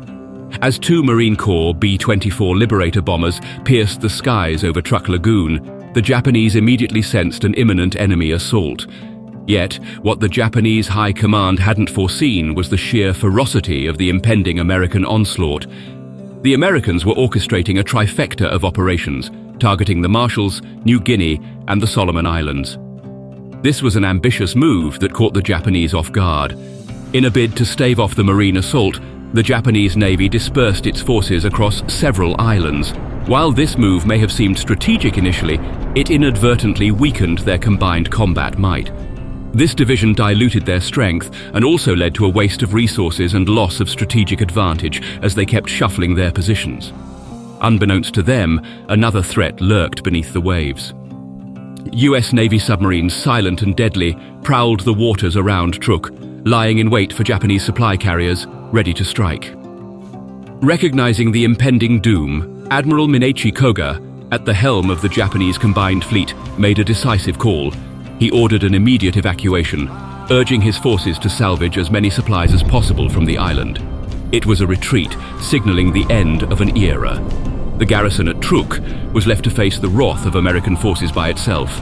As 2 Marine Corps B-24 Liberator bombers pierced the skies over Truk Lagoon, the Japanese immediately sensed an imminent enemy assault. Yet, what the Japanese High Command hadn't foreseen was the sheer ferocity of the impending American onslaught. The Americans were orchestrating a trifecta of operations, targeting the Marshalls, New Guinea, and the Solomon Islands. This was an ambitious move that caught the Japanese off guard. In a bid to stave off the marine assault, the Japanese Navy dispersed its forces across several islands. While this move may have seemed strategic initially, it inadvertently weakened their combined combat might. This division diluted their strength and also led to a waste of resources and loss of strategic advantage as they kept shuffling their positions. Unbeknownst to them, another threat lurked beneath the waves. US Navy submarines, silent and deadly, prowled the waters around Truk, lying in wait for Japanese supply carriers, ready to strike. Recognizing the impending doom, Admiral Minechi Koga, at the helm of the Japanese combined fleet, made a decisive call. He ordered an immediate evacuation, urging his forces to salvage as many supplies as possible from the island. It was a retreat, signaling the end of an era. The garrison at Truk was left to face the wrath of American forces by itself.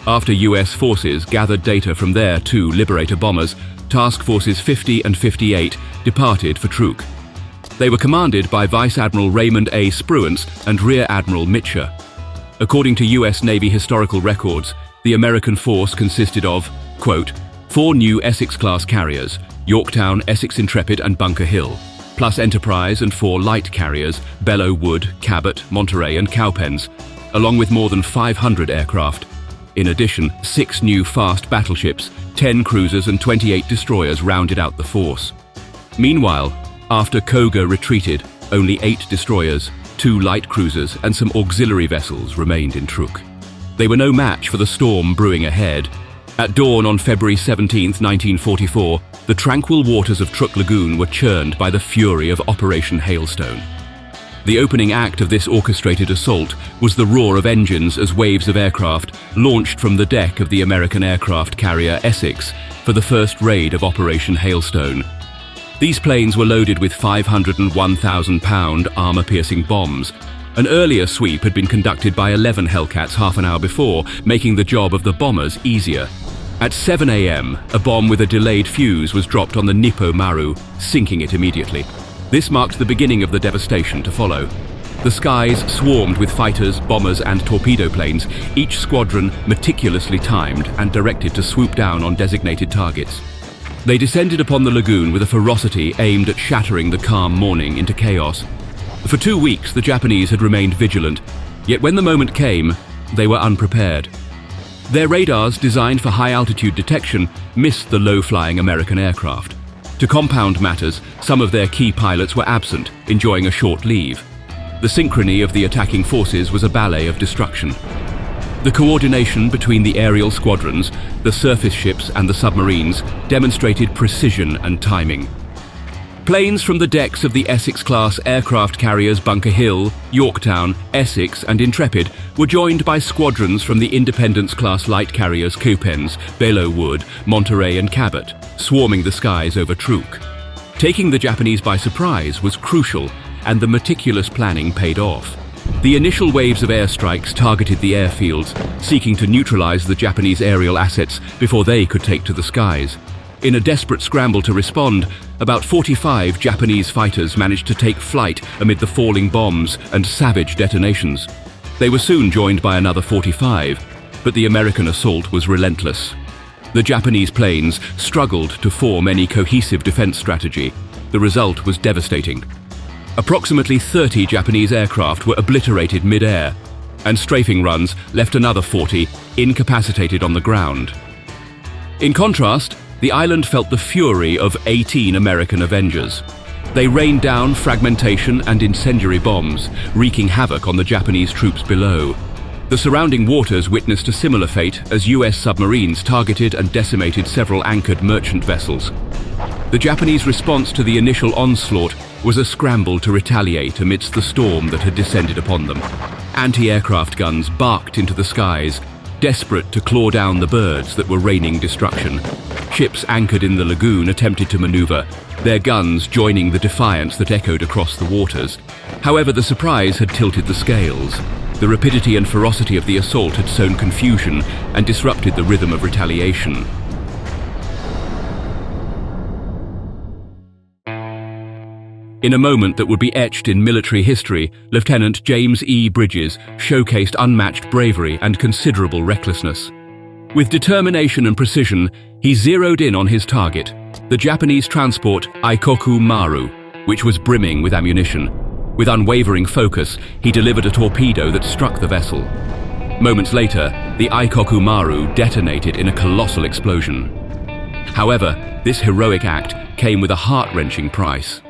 After US forces gathered data from their two Liberator bombers, Task Forces 50 and 58 departed for Truk. They were commanded by Vice Admiral Raymond A. Spruance and Rear Admiral Mitcher. According to US Navy historical records, the American force consisted of, quote, 4 new Essex-class carriers, Yorktown, Essex Intrepid and Bunker Hill, plus Enterprise and 4 light carriers, Belleau Wood, Cabot, Monterey and Cowpens, along with more than 500 aircraft. In addition, 6 new fast battleships, 10 cruisers and 28 destroyers rounded out the force. Meanwhile, after Koga retreated, only 8 destroyers, 2 light cruisers and some auxiliary vessels remained in Truk. They were no match for the storm brewing ahead. At dawn on February 17, 1944, the tranquil waters of Truk Lagoon were churned by the fury of Operation Hailstone. The opening act of this orchestrated assault was the roar of engines as waves of aircraft launched from the deck of the American aircraft carrier Essex for the first raid of Operation Hailstone. These planes were loaded with 501,000-pound armor-piercing bombs. An earlier sweep had been conducted by 11 Hellcats half an hour before, making the job of the bombers easier. At 7 a.m., a bomb with a delayed fuse was dropped on the Nippo Maru, sinking it immediately. This marked the beginning of the devastation to follow. The skies swarmed with fighters, bombers and torpedo planes, each squadron meticulously timed and directed to swoop down on designated targets. They descended upon the lagoon with a ferocity aimed at shattering the calm morning into chaos. For 2 weeks, the Japanese had remained vigilant, yet when the moment came, they were unprepared. Their radars, designed for high-altitude detection, missed the low-flying American aircraft. To compound matters, some of their key pilots were absent, enjoying a short leave. The synchrony of the attacking forces was a ballet of destruction. The coordination between the aerial squadrons, the surface ships and the submarines demonstrated precision and timing. Planes from the decks of the Essex-class aircraft carriers Bunker Hill, Yorktown, Essex and Intrepid were joined by squadrons from the Independence-class light carriers Cowpens, Belleau Wood, Monterey and Cabot, swarming the skies over Truk. Taking the Japanese by surprise was crucial, and the meticulous planning paid off. The initial waves of airstrikes targeted the airfields, seeking to neutralize the Japanese aerial assets before they could take to the skies. In a desperate scramble to respond, about 45 Japanese fighters managed to take flight amid the falling bombs and savage detonations. They were soon joined by another 45, but the American assault was relentless. The Japanese planes struggled to form any cohesive defense strategy. The result was devastating. Approximately 30 Japanese aircraft were obliterated mid-air, and strafing runs left another 40 incapacitated on the ground. In contrast, the island felt the fury of 18 American Avengers. They rained down fragmentation and incendiary bombs, wreaking havoc on the Japanese troops below. The surrounding waters witnessed a similar fate as US submarines targeted and decimated several anchored merchant vessels. The Japanese response to the initial onslaught was a scramble to retaliate amidst the storm that had descended upon them. Anti-aircraft guns barked into the skies, desperate to claw down the birds that were raining destruction. Ships anchored in the lagoon attempted to maneuver, their guns joining the defiance that echoed across the waters. However, the surprise had tilted the scales. The rapidity and ferocity of the assault had sown confusion and disrupted the rhythm of retaliation. In a moment that would be etched in military history, Lieutenant James E. Bridges showcased unmatched bravery and considerable recklessness. With determination and precision, he zeroed in on his target, the Japanese transport Ikoku Maru, which was brimming with ammunition. With unwavering focus, he delivered a torpedo that struck the vessel. Moments later, the Ikoku Maru detonated in a colossal explosion. However, this heroic act came with a heart-wrenching price.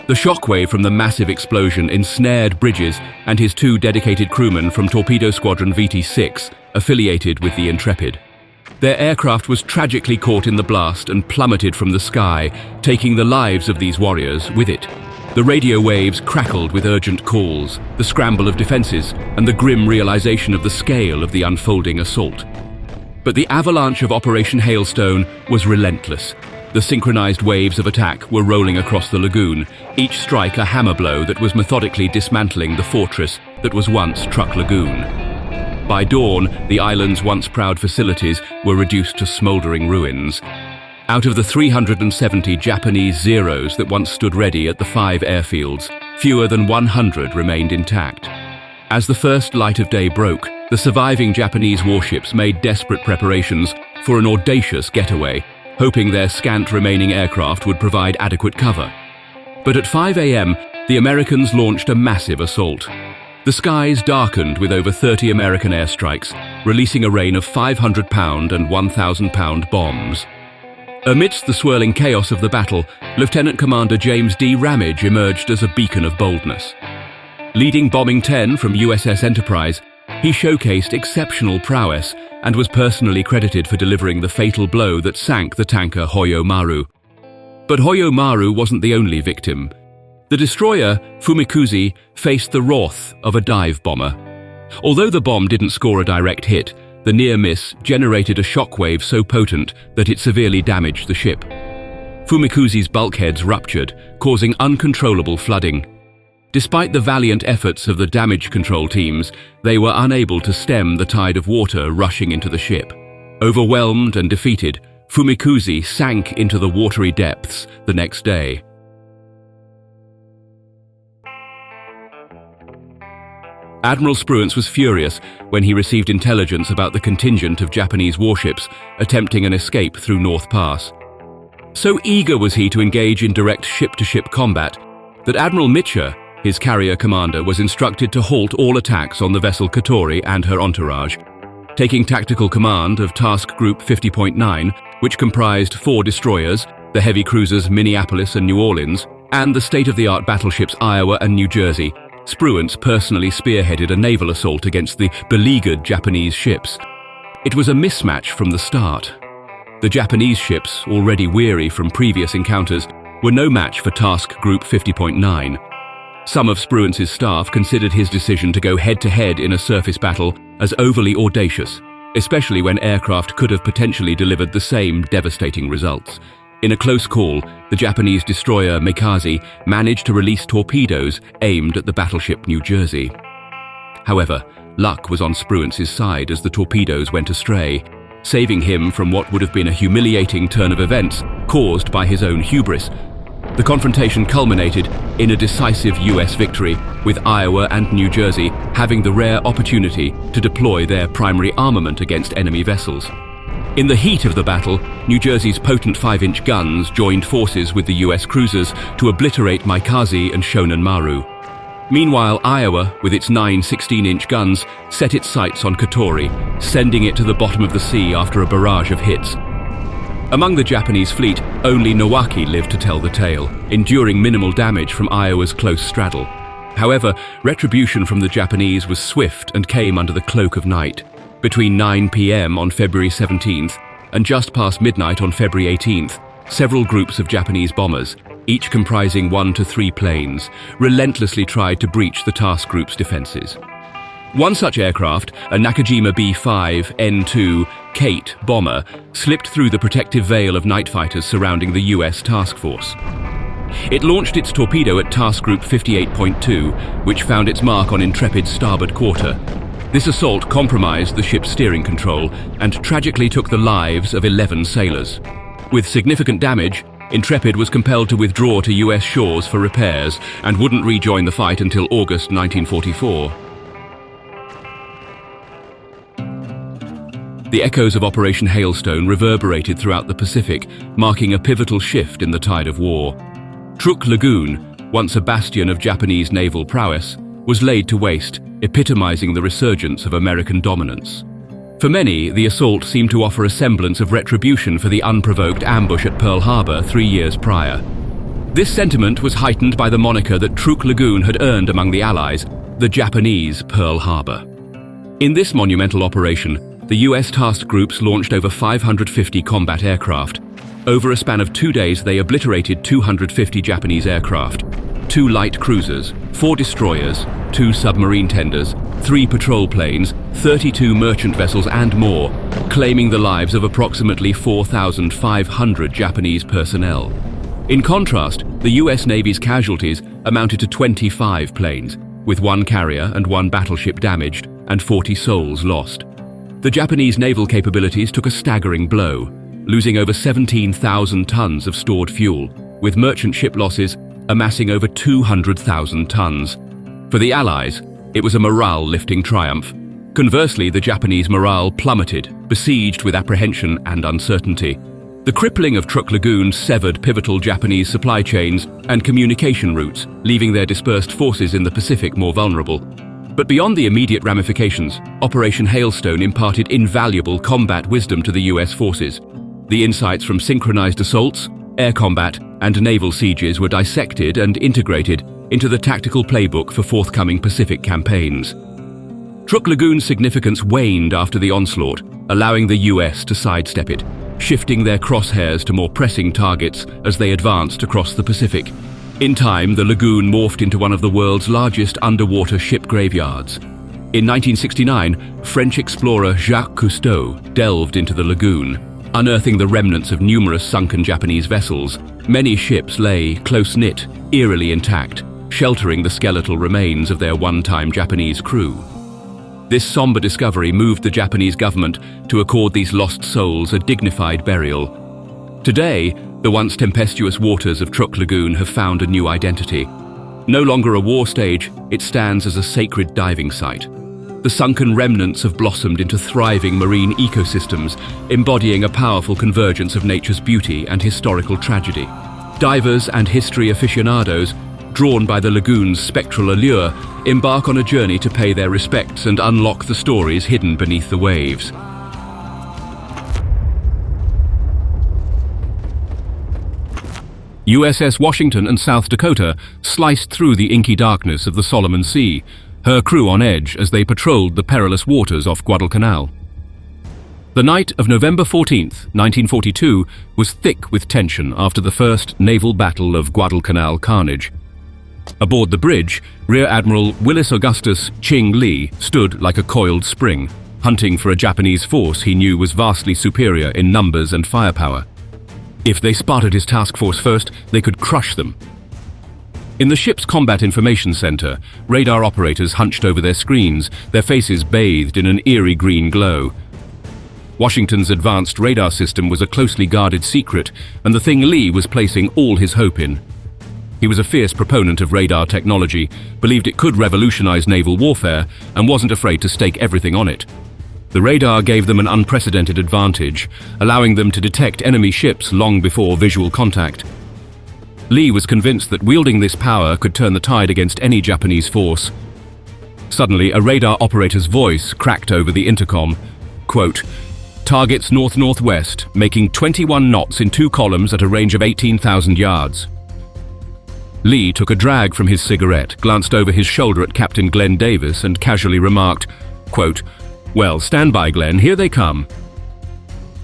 The shockwave from the massive explosion ensnared Bridges and his 2 dedicated crewmen from Torpedo Squadron VT-6, affiliated with the Intrepid. Their aircraft was tragically caught in the blast and plummeted from the sky, taking the lives of these warriors with it. The radio waves crackled with urgent calls, the scramble of defenses, and the grim realization of the scale of the unfolding assault. But the avalanche of Operation Hailstone was relentless. The synchronized waves of attack were rolling across the lagoon, each strike a hammer blow that was methodically dismantling the fortress that was once Truk Lagoon. By dawn, the island's once proud facilities were reduced to smoldering ruins. Out of the 370 Japanese Zeros that once stood ready at the 5 airfields, fewer than 100 remained intact. As the first light of day broke, the surviving Japanese warships made desperate preparations for an audacious getaway, hoping their scant remaining aircraft would provide adequate cover. But at 5 a.m., the Americans launched a massive assault. The skies darkened with over 30 American airstrikes, releasing a rain of 500-pound and 1,000-pound bombs. Amidst the swirling chaos of the battle, Lieutenant Commander James D. Ramage emerged as a beacon of boldness. Leading Bombing 10 from USS Enterprise, he showcased exceptional prowess and was personally credited for delivering the fatal blow that sank the tanker Hoyo Maru. But Hoyo Maru wasn't the only victim. The destroyer, Fumikuze, faced the wrath of a dive bomber. Although the bomb didn't score a direct hit, the near miss generated a shockwave so potent that it severely damaged the ship. Fumikuze's bulkheads ruptured, causing uncontrollable flooding. Despite the valiant efforts of the damage control teams, they were unable to stem the tide of water rushing into the ship. Overwhelmed and defeated, Fumikuze sank into the watery depths the next day. Admiral Spruance was furious when he received intelligence about the contingent of Japanese warships attempting an escape through North Pass. So eager was he to engage in direct ship-to-ship combat that Admiral Mitcher, his carrier commander, was instructed to halt all attacks on the vessel Katori and her entourage. Taking tactical command of Task Group 50.9, which comprised 4 destroyers, the heavy cruisers Minneapolis and New Orleans, and the state-of-the-art battleships Iowa and New Jersey, Spruance personally spearheaded a naval assault against the beleaguered Japanese ships. It was a mismatch from the start. The Japanese ships, already weary from previous encounters, were no match for Task Group 50.9. Some of Spruance's staff considered his decision to go head-to-head in a surface battle as overly audacious, especially when aircraft could have potentially delivered the same devastating results. In a close call, the Japanese destroyer Mikaze managed to release torpedoes aimed at the battleship New Jersey. However, luck was on Spruance's side as the torpedoes went astray, saving him from what would have been a humiliating turn of events caused by his own hubris. The confrontation culminated in a decisive US victory, with Iowa and New Jersey having the rare opportunity to deploy their primary armament against enemy vessels. In the heat of the battle, New Jersey's potent 5-inch guns joined forces with the US cruisers to obliterate Mikaze and Shonan Maru. Meanwhile, Iowa, with its 9 16-inch guns, set its sights on Katori, sending it to the bottom of the sea after a barrage of hits. Among the Japanese fleet, only Nowaki lived to tell the tale, enduring minimal damage from Iowa's close straddle. However, retribution from the Japanese was swift and came under the cloak of night. Between 9 p.m. on February 17th and just past midnight on February 18th, several groups of Japanese bombers, each comprising 1 to 3 planes, relentlessly tried to breach the task group's defenses. One such aircraft, a Nakajima B-5N2 Kate bomber, slipped through the protective veil of night fighters surrounding the US task force. It launched its torpedo at Task Group 58.2, which found its mark on Intrepid's starboard quarter. This assault compromised the ship's steering control and tragically took the lives of 11 sailors. With significant damage, Intrepid was compelled to withdraw to US shores for repairs and wouldn't rejoin the fight until August 1944. The echoes of Operation Hailstone reverberated throughout the Pacific, marking a pivotal shift in the tide of war. Truk Lagoon, once a bastion of Japanese naval prowess, was laid to waste, epitomizing the resurgence of American dominance. For many, the assault seemed to offer a semblance of retribution for the unprovoked ambush at Pearl Harbor 3 years prior. This sentiment was heightened by the moniker that Truk Lagoon had earned among the Allies, the Japanese Pearl Harbor. In this monumental operation, the US task groups launched over 550 combat aircraft. Over a span of 2 days, they obliterated 250 Japanese aircraft, 2 light cruisers, 4 destroyers, 2 submarine tenders, 3 patrol planes, 32 merchant vessels and more, claiming the lives of approximately 4,500 Japanese personnel. In contrast, the US Navy's casualties amounted to 25 planes, with 1 carrier and 1 battleship damaged and 40 souls lost. The Japanese naval capabilities took a staggering blow, losing over 17,000 tons of stored fuel, with merchant ship losses amassing over 200,000 tons. For the Allies, it was a morale-lifting triumph. Conversely, the Japanese morale plummeted, besieged with apprehension and uncertainty. The crippling of Truk Lagoon severed pivotal Japanese supply chains and communication routes, leaving their dispersed forces in the Pacific more vulnerable. But beyond the immediate ramifications, Operation Hailstone imparted invaluable combat wisdom to the US forces. The insights from synchronized assaults, air combat, and naval sieges were dissected and integrated into the tactical playbook for forthcoming Pacific campaigns. Truk Lagoon's significance waned after the onslaught, allowing the US to sidestep it, shifting their crosshairs to more pressing targets as they advanced across the Pacific. In time, the lagoon morphed into one of the world's largest underwater ship graveyards. In 1969, French explorer Jacques Cousteau delved into the lagoon, unearthing the remnants of numerous sunken Japanese vessels. Many ships lay close-knit, eerily intact, sheltering the skeletal remains of their one-time Japanese crew. This somber discovery moved the Japanese government to accord these lost souls a dignified burial. Today, the once tempestuous waters of Truk Lagoon have found a new identity. No longer a war stage, it stands as a sacred diving site. The sunken remnants have blossomed into thriving marine ecosystems, embodying a powerful convergence of nature's beauty and historical tragedy. Divers and history aficionados, drawn by the lagoon's spectral allure, embark on a journey to pay their respects and unlock the stories hidden beneath the waves. USS Washington and South Dakota sliced through the inky darkness of the Solomon Sea, her crew on edge as they patrolled the perilous waters off Guadalcanal. The night of November 14th, 1942, was thick with tension after the first naval battle of Guadalcanal carnage. Aboard the bridge, Rear Admiral Willis Augustus Ching Lee stood like a coiled spring, hunting for a Japanese force he knew was vastly superior in numbers and firepower. If they spotted his task force first, they could crush them. In the ship's Combat Information Center, radar operators hunched over their screens, their faces bathed in an eerie green glow. Washington's advanced radar system was a closely guarded secret, and the thing Lee was placing all his hope in. He was a fierce proponent of radar technology, believed it could revolutionize naval warfare, and wasn't afraid to stake everything on it. The radar gave them an unprecedented advantage, allowing them to detect enemy ships long before visual contact. Lee was convinced that wielding this power could turn the tide against any Japanese force. Suddenly, a radar operator's voice cracked over the intercom. Quote, "Targets north-northwest, making 21 knots in 2 columns at a range of 18,000 yards. Lee took a drag from his cigarette, glanced over his shoulder at Captain Glenn Davis and casually remarked, quote, "Well, stand by, Glenn, here they come."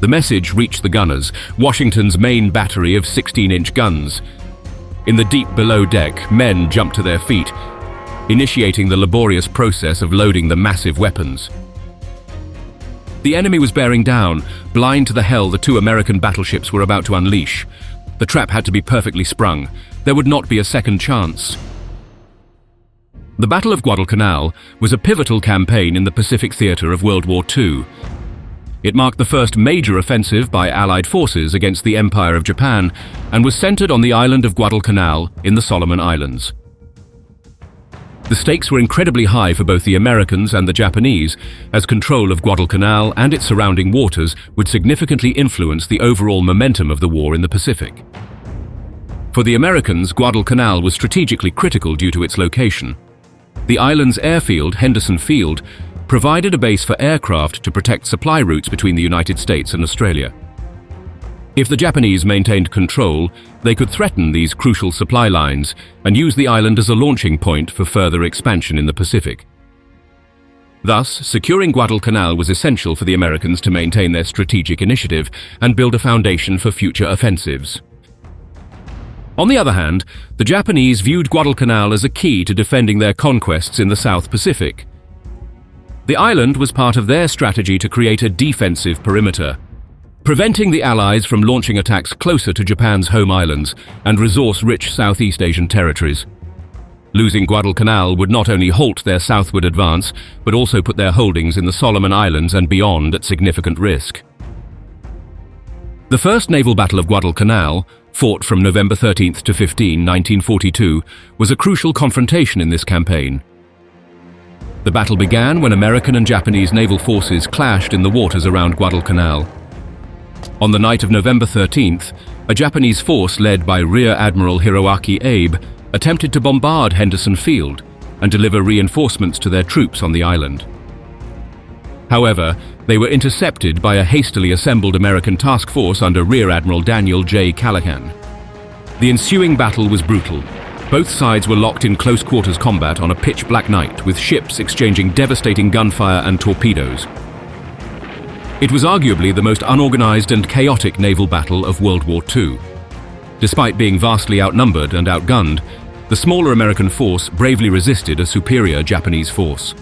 The message reached the gunners, Washington's main battery of 16-inch guns. In the deep below deck, men jumped to their feet, initiating the laborious process of loading the massive weapons. The enemy was bearing down, blind to the hell the 2 American battleships were about to unleash. The trap had to be perfectly sprung. There would not be a second chance. The Battle of Guadalcanal was a pivotal campaign in the Pacific theater of World War II. It marked the first major offensive by Allied forces against the Empire of Japan and was centered on the island of Guadalcanal in the Solomon Islands. The stakes were incredibly high for both the Americans and the Japanese, as control of Guadalcanal and its surrounding waters would significantly influence the overall momentum of the war in the Pacific. For the Americans, Guadalcanal was strategically critical due to its location. The island's airfield, Henderson Field, provided a base for aircraft to protect supply routes between the United States and Australia. If the Japanese maintained control, they could threaten these crucial supply lines and use the island as a launching point for further expansion in the Pacific. Thus, securing Guadalcanal was essential for the Americans to maintain their strategic initiative and build a foundation for future offensives. On the other hand, the Japanese viewed Guadalcanal as a key to defending their conquests in the South Pacific. The island was part of their strategy to create a defensive perimeter, preventing the Allies from launching attacks closer to Japan's home islands and resource-rich Southeast Asian territories. Losing Guadalcanal would not only halt their southward advance, but also put their holdings in the Solomon Islands and beyond at significant risk. The First Naval Battle of Guadalcanal, fought from November 13 to 15, 1942, was a crucial confrontation in this campaign. The battle began when American and Japanese naval forces clashed in the waters around Guadalcanal. On the night of November 13th, a Japanese force led by Rear Admiral Hiroaki Abe attempted to bombard Henderson Field and deliver reinforcements to their troops on the island. However, they were intercepted by a hastily assembled American task force under Rear Admiral Daniel J. Callahan. The ensuing battle was brutal. Both sides were locked in close-quarters combat on a pitch-black night, with ships exchanging devastating gunfire and torpedoes. It was arguably the most unorganized and chaotic naval battle of World War II. Despite being vastly outnumbered and outgunned, the smaller American force bravely resisted a superior Japanese force.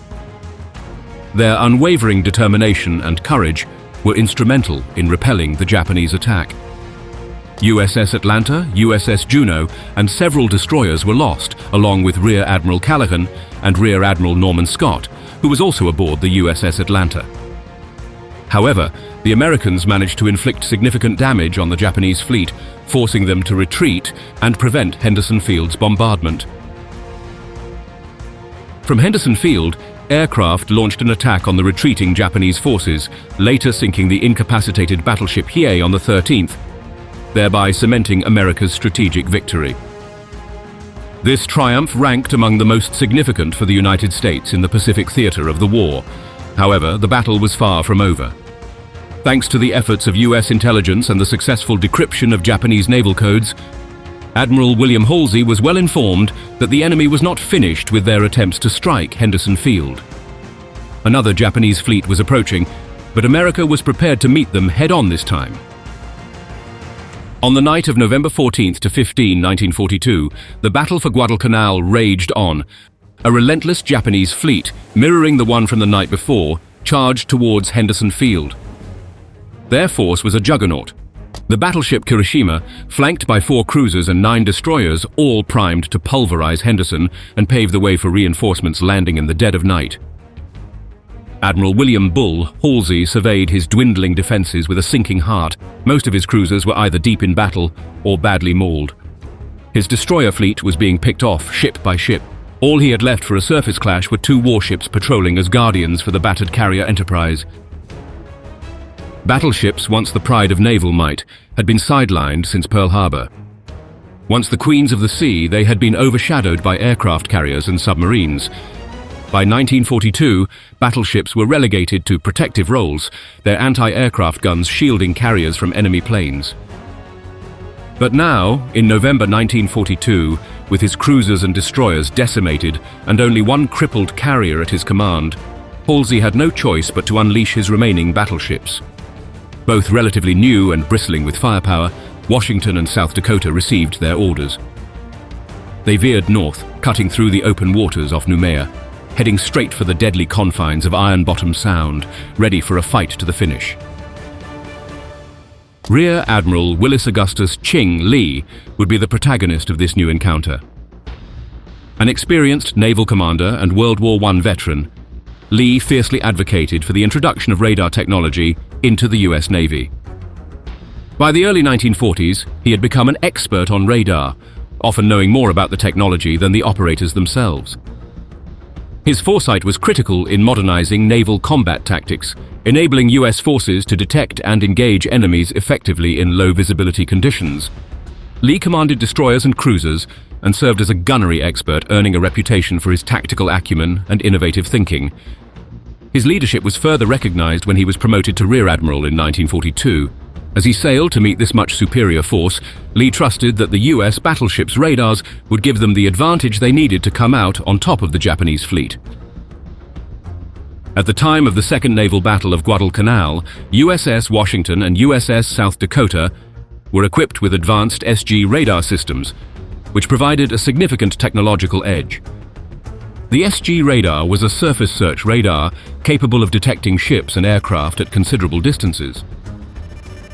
Their unwavering determination and courage were instrumental in repelling the Japanese attack. USS Atlanta, USS Juno, and several destroyers were lost, along with Rear Admiral Callahan and Rear Admiral Norman Scott, who was also aboard the USS Atlanta. However, the Americans managed to inflict significant damage on the Japanese fleet, forcing them to retreat and prevent Henderson Field's bombardment. From Henderson Field, aircraft launched an attack on the retreating Japanese forces, later sinking the incapacitated battleship Hiei on the 13th, thereby cementing America's strategic victory. This triumph ranked among the most significant for the United States in the Pacific theater of the war. However, the battle was far from over. Thanks to the efforts of US intelligence and the successful decryption of Japanese naval codes, Admiral William Halsey was well informed that the enemy was not finished with their attempts to strike Henderson Field. Another Japanese fleet was approaching, but America was prepared to meet them head-on this time. On the night of November 14th to 15, 1942, the battle for Guadalcanal raged on. A relentless Japanese fleet, mirroring the one from the night before, charged towards Henderson Field. Their force was a juggernaut. The battleship Kirishima, flanked by 4 cruisers and 9 destroyers, all primed to pulverize Henderson and pave the way for reinforcements landing in the dead of night. Admiral William Bull Halsey surveyed his dwindling defenses with a sinking heart. Most of his cruisers were either deep in battle or badly mauled. His destroyer fleet was being picked off ship by ship. All he had left for a surface clash were 2 warships patrolling as guardians for the battered carrier Enterprise. Battleships, once the pride of naval might, had been sidelined since Pearl Harbor. Once the queens of the sea, they had been overshadowed by aircraft carriers and submarines. By 1942, battleships were relegated to protective roles, their anti-aircraft guns shielding carriers from enemy planes. But now, in November 1942, with his cruisers and destroyers decimated and only 1 crippled carrier at his command, Halsey had no choice but to unleash his remaining battleships. Both relatively new and bristling with firepower, Washington and South Dakota received their orders. They veered north, cutting through the open waters off Noumea, heading straight for the deadly confines of Iron Bottom Sound, ready for a fight to the finish. Rear Admiral Willis Augustus Ching Lee would be the protagonist of this new encounter. An experienced naval commander and World War I veteran, Lee fiercely advocated for the introduction of radar technology into the US Navy. By the early 1940s, he had become an expert on radar, often knowing more about the technology than the operators themselves. His foresight was critical in modernizing naval combat tactics, enabling US forces to detect and engage enemies effectively in low-visibility conditions. Lee commanded destroyers and cruisers and served as a gunnery expert, earning a reputation for his tactical acumen and innovative thinking. His leadership was further recognized when he was promoted to Rear Admiral in 1942. As he sailed to meet this much superior force, Lee trusted that the US battleship's radars would give them the advantage they needed to come out on top of the Japanese fleet. At the time of the Second Naval Battle of Guadalcanal, USS Washington and USS South Dakota were equipped with advanced SG radar systems, which provided a significant technological edge. The SG radar was a surface search radar capable of detecting ships and aircraft at considerable distances.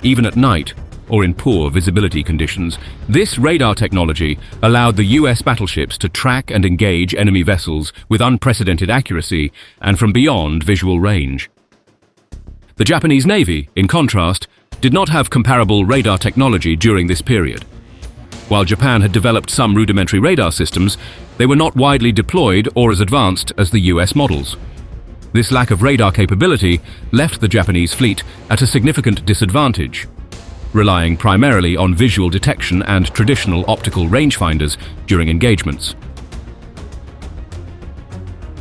Even at night, or in poor visibility conditions. This radar technology allowed the US battleships to track and engage enemy vessels with unprecedented accuracy and from beyond visual range. The Japanese Navy, in contrast, did not have comparable radar technology during this period. While Japan had developed some rudimentary radar systems, they were not widely deployed or as advanced as the US models. This lack of radar capability left the Japanese fleet at a significant disadvantage, relying primarily on visual detection and traditional optical rangefinders during engagements.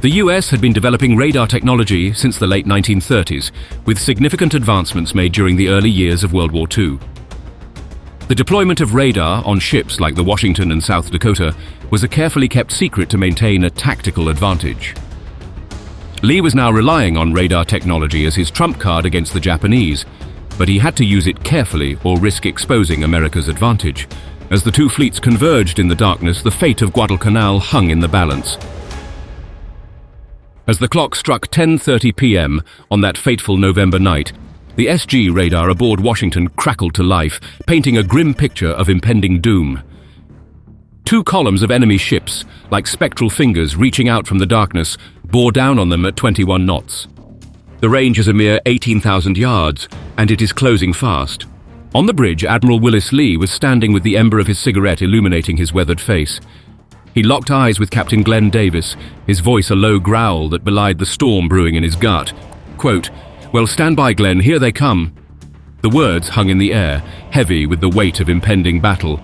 The US had been developing radar technology since the late 1930s, with significant advancements made during the early years of World War II. The deployment of radar on ships like the Washington and South Dakota was a carefully kept secret to maintain a tactical advantage. Lee was now relying on radar technology as his trump card against the Japanese, but he had to use it carefully or risk exposing America's advantage. As the two fleets converged in the darkness, the fate of Guadalcanal hung in the balance. As the clock struck 10:30 p.m. on that fateful November night, the SG radar aboard Washington crackled to life, painting a grim picture of impending doom. Two columns of enemy ships, like spectral fingers reaching out from the darkness, bore down on them at 21 knots. The range is a mere 18,000 yards, and it is closing fast. On the bridge, Admiral Willis Lee was standing with the ember of his cigarette illuminating his weathered face. He locked eyes with Captain Glenn Davis, his voice a low growl that belied the storm brewing in his gut. Quote, "Well, stand by, Glenn, here they come." The words hung in the air, heavy with the weight of impending battle.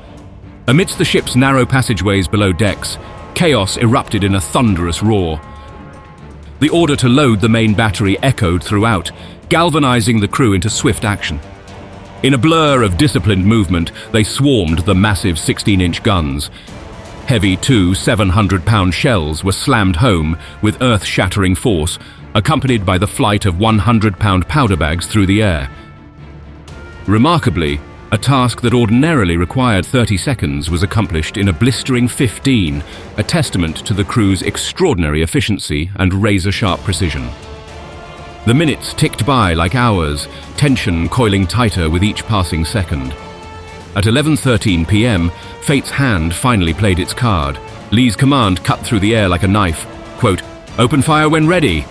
Amidst the ship's narrow passageways below decks, chaos erupted in a thunderous roar. The order to load the main battery echoed throughout, galvanizing the crew into swift action. In a blur of disciplined movement, they swarmed the massive 16-inch guns. Heavy 700-pound shells were slammed home with earth-shattering force, accompanied by the flight of 100-pound powder bags through the air. Remarkably, a task that ordinarily required 30 seconds was accomplished in a blistering 15, a testament to the crew's extraordinary efficiency and razor-sharp precision. The minutes ticked by like hours, tension coiling tighter with each passing second. At 11:13 p.m., fate's hand finally played its card. Lee's command cut through the air like a knife. Quote, "Open fire when ready."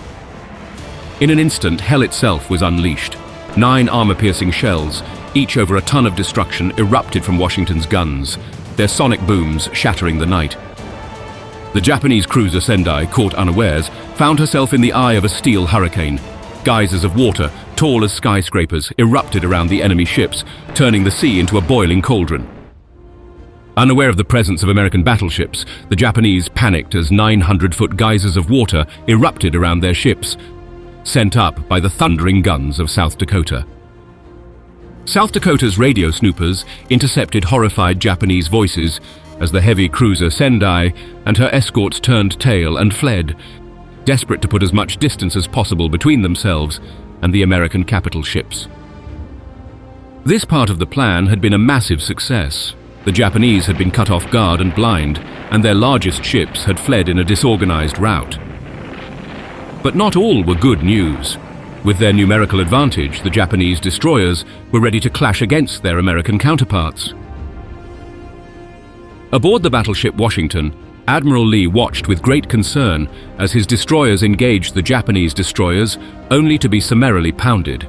In an instant, hell itself was unleashed. 9 armor-piercing shells, each over a ton of destruction, erupted from Washington's guns, their sonic booms shattering the night. The Japanese cruiser Sendai, caught unawares, found herself in the eye of a steel hurricane. Geysers of water, tall as skyscrapers, erupted around the enemy ships, turning the sea into a boiling cauldron. Unaware of the presence of American battleships, the Japanese panicked as 900-foot geysers of water erupted around their ships, sent up by the thundering guns of South Dakota. South Dakota's radio snoopers intercepted horrified Japanese voices as the heavy cruiser Sendai and her escorts turned tail and fled, desperate to put as much distance as possible between themselves and the American capital ships. This part of the plan had been a massive success. The Japanese had been cut off guard and blind, and their largest ships had fled in a disorganized rout. But not all were good news. With their numerical advantage, the Japanese destroyers were ready to clash against their American counterparts. Aboard the battleship Washington, Admiral Lee watched with great concern as his destroyers engaged the Japanese destroyers, only to be summarily pounded.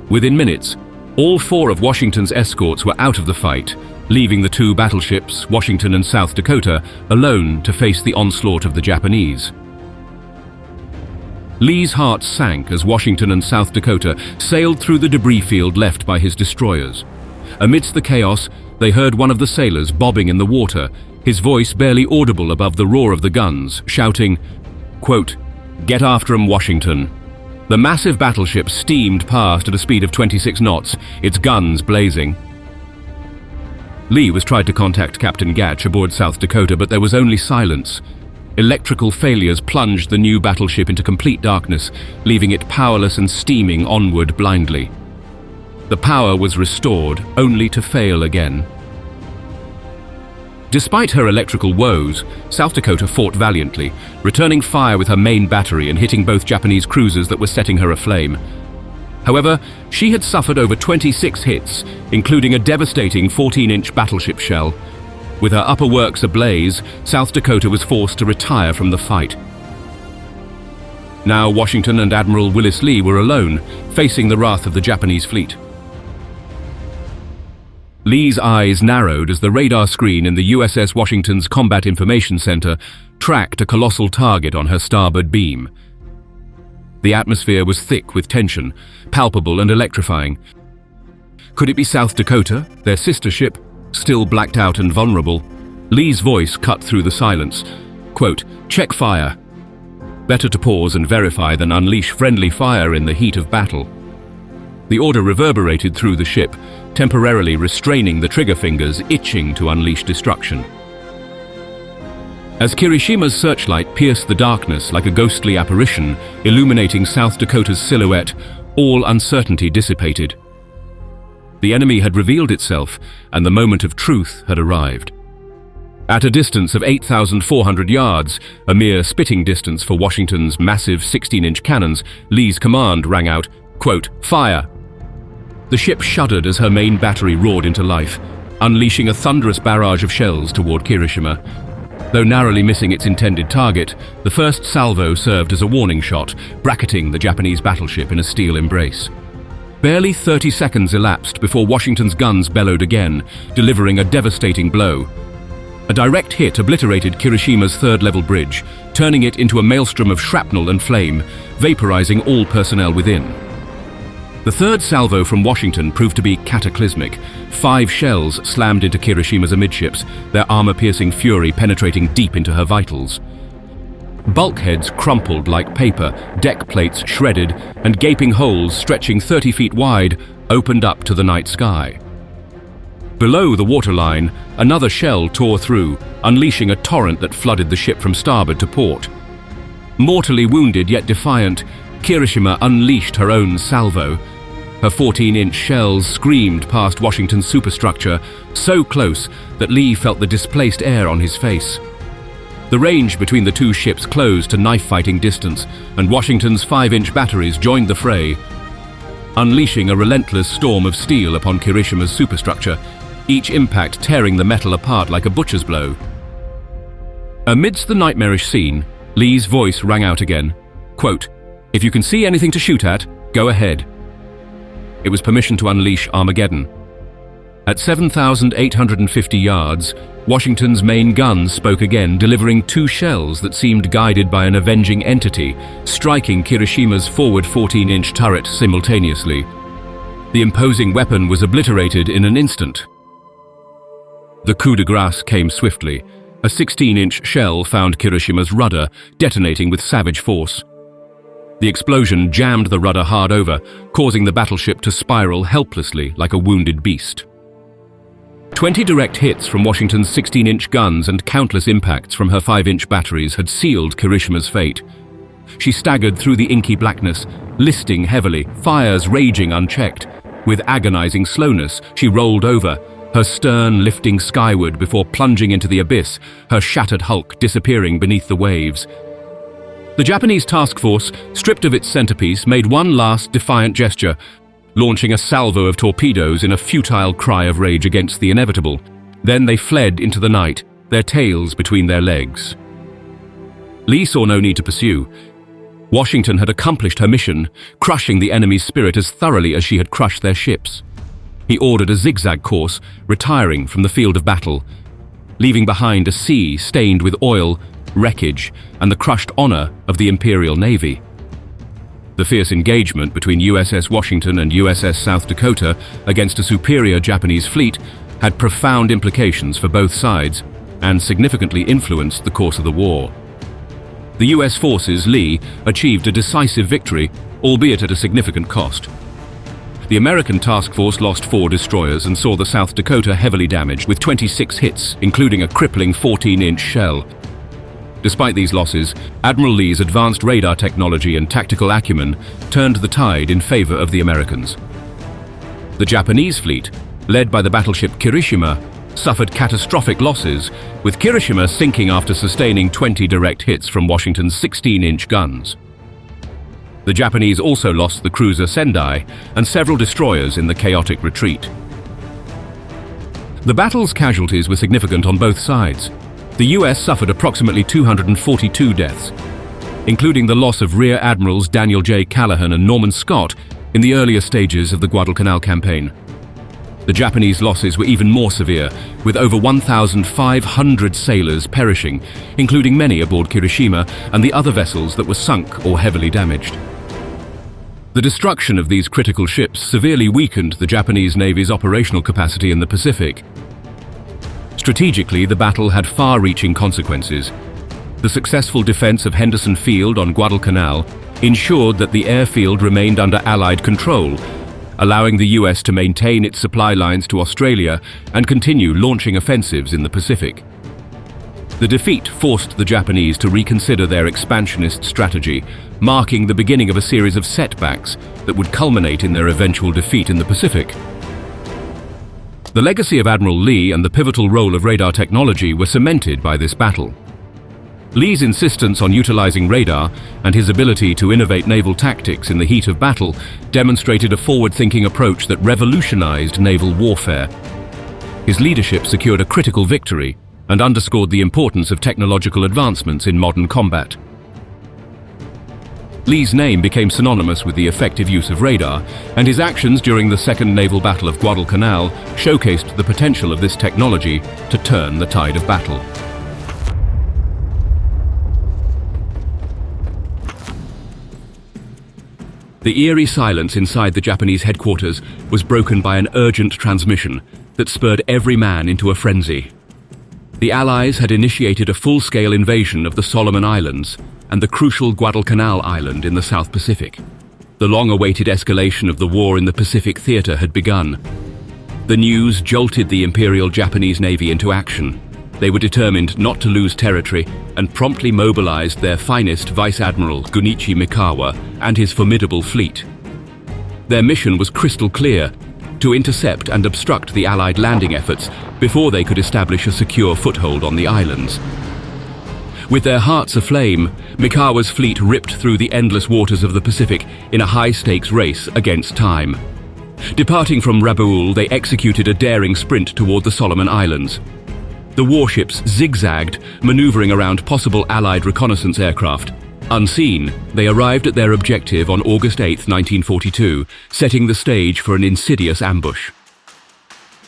Within minutes, all 4 of Washington's escorts were out of the fight, leaving the 2 battleships, Washington and South Dakota, alone to face the onslaught of the Japanese. Lee's heart sank as Washington and South Dakota sailed through the debris field left by his destroyers. Amidst the chaos, they heard one of the sailors bobbing in the water, his voice barely audible above the roar of the guns, shouting, quote, "Get after 'em, Washington." The massive battleship steamed past at a speed of 26 knots, its guns blazing. Lee was tried to contact Captain Gatch aboard South Dakota, but there was only silence. Electrical failures plunged the new battleship into complete darkness, leaving it powerless and steaming onward blindly. The power was restored, only to fail again. Despite her electrical woes, South Dakota fought valiantly, returning fire with her main battery and hitting both Japanese cruisers that were setting her aflame. However, she had suffered over 26 hits, including a devastating 14-inch battleship shell. With her upper works ablaze, South Dakota was forced to retire from the fight. Now Washington and Admiral Willis Lee were alone, facing the wrath of the Japanese fleet. Lee's eyes narrowed as the radar screen in the USS Washington's Combat Information Center tracked a colossal target on her starboard beam. The atmosphere was thick with tension, palpable and electrifying. Could it be South Dakota, their sister ship, still blacked out and vulnerable? Lee's voice cut through the silence. Quote, "Check fire." Better to pause and verify than unleash friendly fire in the heat of battle. The order reverberated through the ship, temporarily restraining the trigger fingers itching to unleash destruction. As Kirishima's searchlight pierced the darkness like a ghostly apparition, illuminating South Dakota's silhouette, all uncertainty dissipated. The enemy had revealed itself, and the moment of truth had arrived. At a distance of 8,400 yards, a mere spitting distance for Washington's massive 16-inch cannons, Lee's command rang out, quote, "Fire!" The ship shuddered as her main battery roared into life, unleashing a thunderous barrage of shells toward Kirishima. Though narrowly missing its intended target, the first salvo served as a warning shot, bracketing the Japanese battleship in a steel embrace. Barely 30 seconds elapsed before Washington's guns bellowed again, delivering a devastating blow. A direct hit obliterated Kirishima's third-level bridge, turning it into a maelstrom of shrapnel and flame, vaporizing all personnel within. The third salvo from Washington proved to be cataclysmic. 5 shells slammed into Kirishima's amidships, their armor-piercing fury penetrating deep into her vitals. Bulkheads crumpled like paper, deck plates shredded, and gaping holes stretching 30 feet wide opened up to the night sky. Below the waterline, another shell tore through, unleashing a torrent that flooded the ship from starboard to port. Mortally wounded yet defiant, Kirishima unleashed her own salvo. Her 14-inch shells screamed past Washington's superstructure, so close that Lee felt the displaced air on his face. The range between the two ships closed to knife-fighting distance, and Washington's 5-inch batteries joined the fray, unleashing a relentless storm of steel upon Kirishima's superstructure, each impact tearing the metal apart like a butcher's blow. Amidst the nightmarish scene, Lee's voice rang out again, quote, "If you can see anything to shoot at, go ahead." It was permission to unleash Armageddon. At 7,850 yards, Washington's main guns spoke again, delivering 2 shells that seemed guided by an avenging entity, striking Kirishima's forward 14-inch turret simultaneously. The imposing weapon was obliterated in an instant. The coup de grace came swiftly. A 16-inch shell found Kirishima's rudder, detonating with savage force. The explosion jammed the rudder hard over, causing the battleship to spiral helplessly like a wounded beast. 20 direct hits from Washington's 16-inch guns and countless impacts from her 5-inch batteries had sealed Kirishima's fate. She staggered through the inky blackness, listing heavily, fires raging unchecked. With agonizing slowness, she rolled over, her stern lifting skyward before plunging into the abyss, her shattered hulk disappearing beneath the waves. The Japanese task force, stripped of its centerpiece, made one last defiant gesture, launching a salvo of torpedoes in a futile cry of rage against the inevitable. Then they fled into the night, their tails between their legs. Lee saw no need to pursue. Washington had accomplished her mission, crushing the enemy's spirit as thoroughly as she had crushed their ships. He ordered a zigzag course, retiring from the field of battle, leaving behind a sea stained with oil, wreckage, and the crushed honor of the Imperial Navy. The fierce engagement between USS Washington and USS South Dakota against a superior Japanese fleet had profound implications for both sides and significantly influenced the course of the war. The US forces, Lee, achieved a decisive victory, albeit at a significant cost. The American task force lost 4 destroyers and saw the South Dakota heavily damaged with 26 hits, including a crippling 14-inch shell. Despite these losses, Admiral Lee's advanced radar technology and tactical acumen turned the tide in favor of the Americans. The Japanese fleet, led by the battleship Kirishima, suffered catastrophic losses, with Kirishima sinking after sustaining 20 direct hits from Washington's 16-inch guns. The The Japanese also lost the cruiser Sendai and several destroyers in the chaotic retreat. The battle's casualties were significant on both sides. The US suffered approximately 242 deaths, including the loss of Rear Admirals Daniel J. Callahan and Norman Scott in the earlier stages of the Guadalcanal campaign. The Japanese losses were even more severe, with over 1,500 sailors perishing, including many aboard Kirishima and the other vessels that were sunk or heavily damaged. The destruction of these critical ships severely weakened the Japanese Navy's operational capacity in the Pacific. Strategically, the battle had far-reaching consequences. The successful defense of Henderson Field on Guadalcanal ensured that the airfield remained under Allied control, allowing the US to maintain its supply lines to Australia and continue launching offensives in the Pacific. The defeat forced the Japanese to reconsider their expansionist strategy, marking the beginning of a series of setbacks that would culminate in their eventual defeat in the Pacific. The legacy of Admiral Lee and the pivotal role of radar technology were cemented by this battle. Lee's insistence on utilizing radar and his ability to innovate naval tactics in the heat of battle demonstrated a forward-thinking approach that revolutionized naval warfare. His leadership secured a critical victory and underscored the importance of technological advancements in modern combat. Lee's name became synonymous with the effective use of radar, and his actions during the Second Naval Battle of Guadalcanal showcased the potential of this technology to turn the tide of battle. The eerie silence inside the Japanese headquarters was broken by an urgent transmission that spurred every man into a frenzy. The Allies had initiated a full-scale invasion of the Solomon Islands and the crucial Guadalcanal Island in the South Pacific. The long-awaited escalation of the war in the Pacific theater had begun. The news jolted the Imperial Japanese Navy into action. They were determined not to lose territory and promptly mobilized their finest Vice Admiral Gunichi Mikawa and his formidable fleet. Their mission was crystal clear: to intercept and obstruct the Allied landing efforts before they could establish a secure foothold on the islands. With their hearts aflame, Mikawa's fleet ripped through the endless waters of the Pacific in a high-stakes race against time. Departing from Rabaul, they executed a daring sprint toward the Solomon Islands. The warships zigzagged, maneuvering around possible Allied reconnaissance aircraft. Unseen, they arrived at their objective on August 8, 1942, setting the stage for an insidious ambush.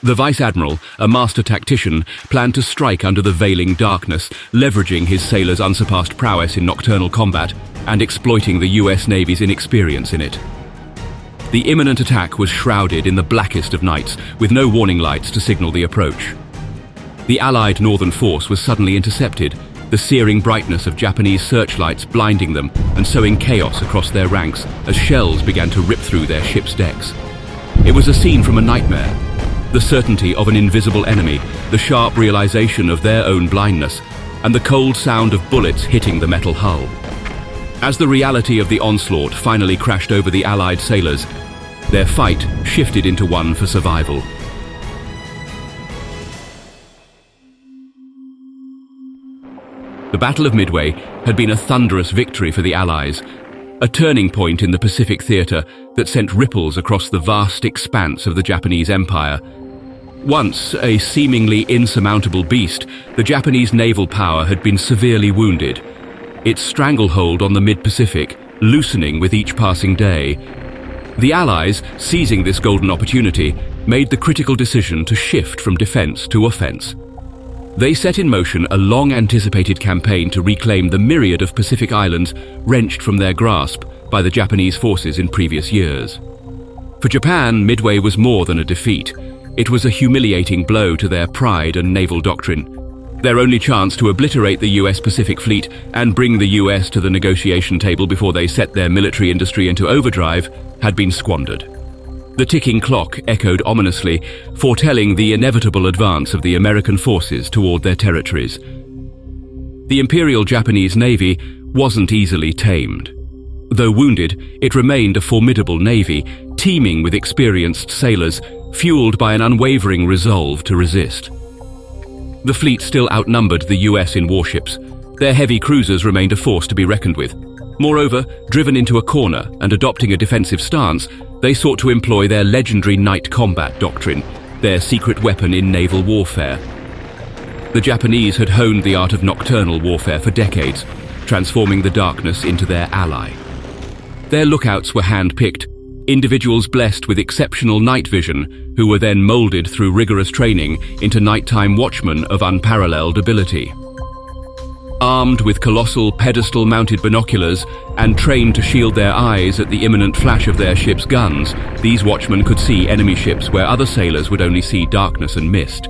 The Vice Admiral, a master tactician, planned to strike under the veiling darkness, leveraging his sailors' unsurpassed prowess in nocturnal combat and exploiting the US Navy's inexperience in it. The imminent attack was shrouded in the blackest of nights, with no warning lights to signal the approach. The Allied northern force was suddenly intercepted, the searing brightness of Japanese searchlights blinding them and sowing chaos across their ranks as shells began to rip through their ship's decks. It was a scene from a nightmare. The certainty of an invisible enemy, the sharp realization of their own blindness, and the cold sound of bullets hitting the metal hull. As the reality of the onslaught finally crashed over the Allied sailors, their fight shifted into one for survival. The Battle of Midway had been a thunderous victory for the Allies, a turning point in the Pacific theater that sent ripples across the vast expanse of the Japanese Empire. Once a seemingly insurmountable beast, the Japanese naval power had been severely wounded, its stranglehold on the mid-Pacific loosening with each passing day. The Allies, seizing this golden opportunity, made the critical decision to shift from defense to offense. They set in motion a long-anticipated campaign to reclaim the myriad of Pacific islands wrenched from their grasp by the Japanese forces in previous years. For Japan, Midway was more than a defeat. It was a humiliating blow to their pride and naval doctrine. Their only chance to obliterate the US Pacific Fleet and bring the US to the negotiation table before they set their military industry into overdrive had been squandered. The ticking clock echoed ominously, foretelling the inevitable advance of the American forces toward their territories. The Imperial Japanese Navy wasn't easily tamed. Though wounded, it remained a formidable navy, teeming with experienced sailors, fueled by an unwavering resolve to resist. The fleet still outnumbered the US in warships. Their heavy cruisers remained a force to be reckoned with. Moreover, driven into a corner and adopting a defensive stance, they sought to employ their legendary night combat doctrine, their secret weapon in naval warfare. The Japanese had honed the art of nocturnal warfare for decades, transforming the darkness into their ally. Their lookouts were hand-picked, individuals blessed with exceptional night vision, who were then molded through rigorous training into nighttime watchmen of unparalleled ability. Armed with colossal pedestal-mounted binoculars and trained to shield their eyes at the imminent flash of their ship's guns, these watchmen could see enemy ships where other sailors would only see darkness and mist.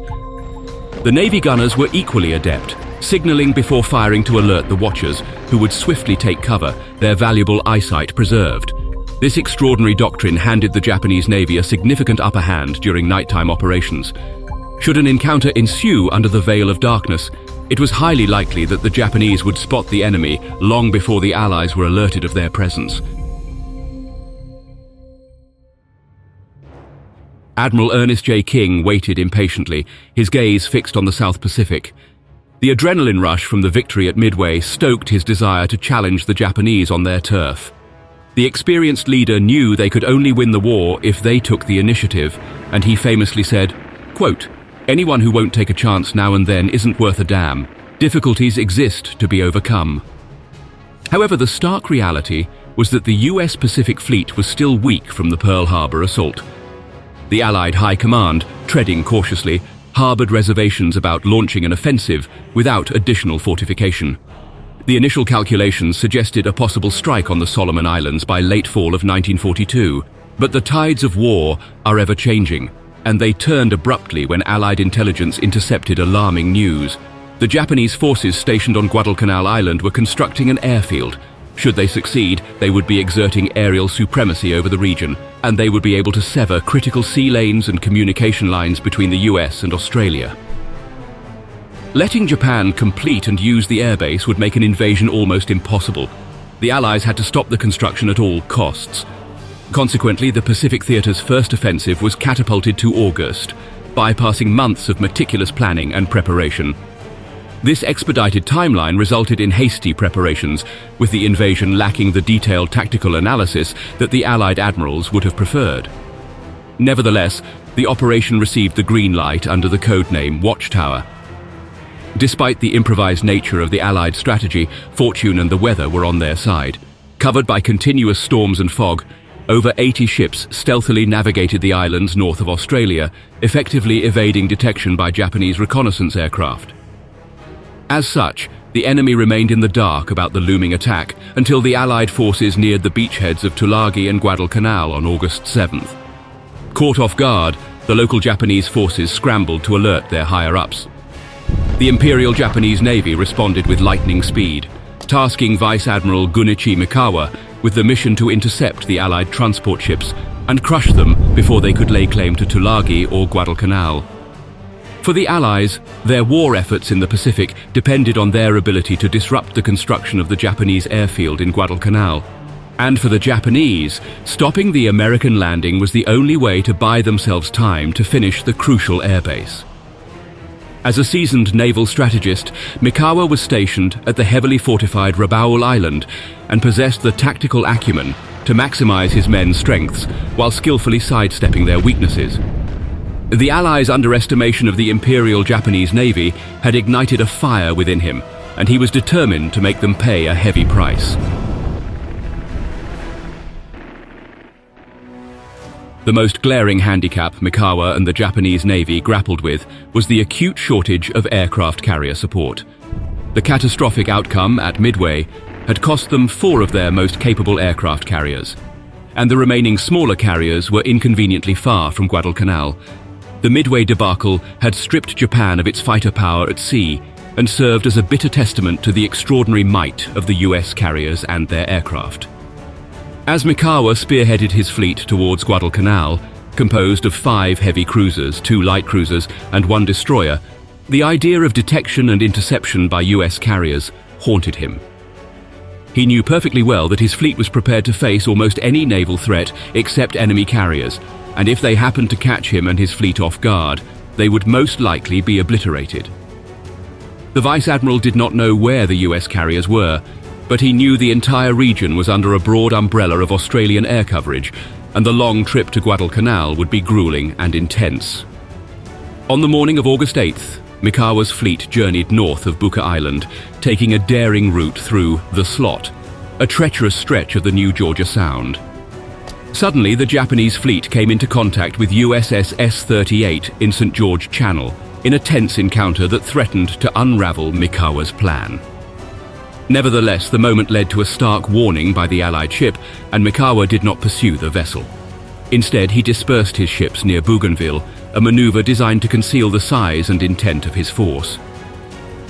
The Navy gunners were equally adept, signaling before firing to alert the watchers, who would swiftly take cover, their valuable eyesight preserved. This extraordinary doctrine handed the Japanese Navy a significant upper hand during nighttime operations. Should an encounter ensue under the veil of darkness, it was highly likely that the Japanese would spot the enemy long before the Allies were alerted of their presence. Admiral Ernest J. King waited impatiently, his gaze fixed on the South Pacific. The adrenaline rush from the victory at Midway stoked his desire to challenge the Japanese on their turf. The experienced leader knew they could only win the war if they took the initiative, and he famously said, quote, "Anyone who won't take a chance now and then isn't worth a damn. Difficulties exist to be overcome." However, the stark reality was that the US Pacific Fleet was still weak from the Pearl Harbor assault. The Allied High Command, treading cautiously, harbored reservations about launching an offensive without additional fortification. The initial calculations suggested a possible strike on the Solomon Islands by late fall of 1942, but the tides of war are ever changing, and they turned abruptly when Allied intelligence intercepted alarming news. The Japanese forces stationed on Guadalcanal Island were constructing an airfield. Should they succeed, they would be exerting aerial supremacy over the region, and they would be able to sever critical sea lanes and communication lines between the US and Australia. Letting Japan complete and use the airbase would make an invasion almost impossible. The Allies had to stop the construction at all costs. Consequently, the Pacific Theater's first offensive was catapulted to August, bypassing months of meticulous planning and preparation. This expedited timeline resulted in hasty preparations, with the invasion lacking the detailed tactical analysis that the Allied admirals would have preferred. Nevertheless, the operation received the green light under the codename Watchtower. Despite the improvised nature of the Allied strategy, fortune and the weather were on their side. Covered by continuous storms and fog, over 80 ships stealthily navigated the islands north of Australia, effectively evading detection by Japanese reconnaissance aircraft. As such, the enemy remained in the dark about the looming attack until the Allied forces neared the beachheads of Tulagi and Guadalcanal on August 7th. Caught off guard, the local Japanese forces scrambled to alert their higher-ups. The Imperial Japanese Navy responded with lightning speed, tasking Vice Admiral Gunichi Mikawa with the mission to intercept the Allied transport ships and crush them before they could lay claim to Tulagi or Guadalcanal. For the Allies, their war efforts in the Pacific depended on their ability to disrupt the construction of the Japanese airfield in Guadalcanal. And for the Japanese, stopping the American landing was the only way to buy themselves time to finish the crucial airbase. As a seasoned naval strategist, Mikawa was stationed at the heavily fortified Rabaul Island and possessed the tactical acumen to maximize his men's strengths while skillfully sidestepping their weaknesses. The Allies' underestimation of the Imperial Japanese Navy had ignited a fire within him, and he was determined to make them pay a heavy price. The most glaring handicap Mikawa and the Japanese Navy grappled with was the acute shortage of aircraft carrier support. The catastrophic outcome at Midway had cost them 4 of their most capable aircraft carriers, and the remaining smaller carriers were inconveniently far from Guadalcanal. The Midway debacle had stripped Japan of its fighter power at sea and served as a bitter testament to the extraordinary might of the US carriers and their aircraft. As Mikawa spearheaded his fleet towards Guadalcanal, composed of 5 heavy cruisers, 2 light cruisers, and 1 destroyer, the idea of detection and interception by US carriers haunted him. He knew perfectly well that his fleet was prepared to face almost any naval threat except enemy carriers, and if they happened to catch him and his fleet off guard, they would most likely be obliterated. The Vice Admiral did not know where the US carriers were, but he knew the entire region was under a broad umbrella of Australian air coverage, and the long trip to Guadalcanal would be grueling and intense. On the morning of August 8th, Mikawa's fleet journeyed north of Buka Island, taking a daring route through the Slot, a treacherous stretch of the New Georgia Sound. Suddenly, the Japanese fleet came into contact with USS S-38 in St. George Channel, in a tense encounter that threatened to unravel Mikawa's plan. Nevertheless, the moment led to a stark warning by the Allied ship, and Mikawa did not pursue the vessel. Instead, he dispersed his ships near Bougainville, a maneuver designed to conceal the size and intent of his force.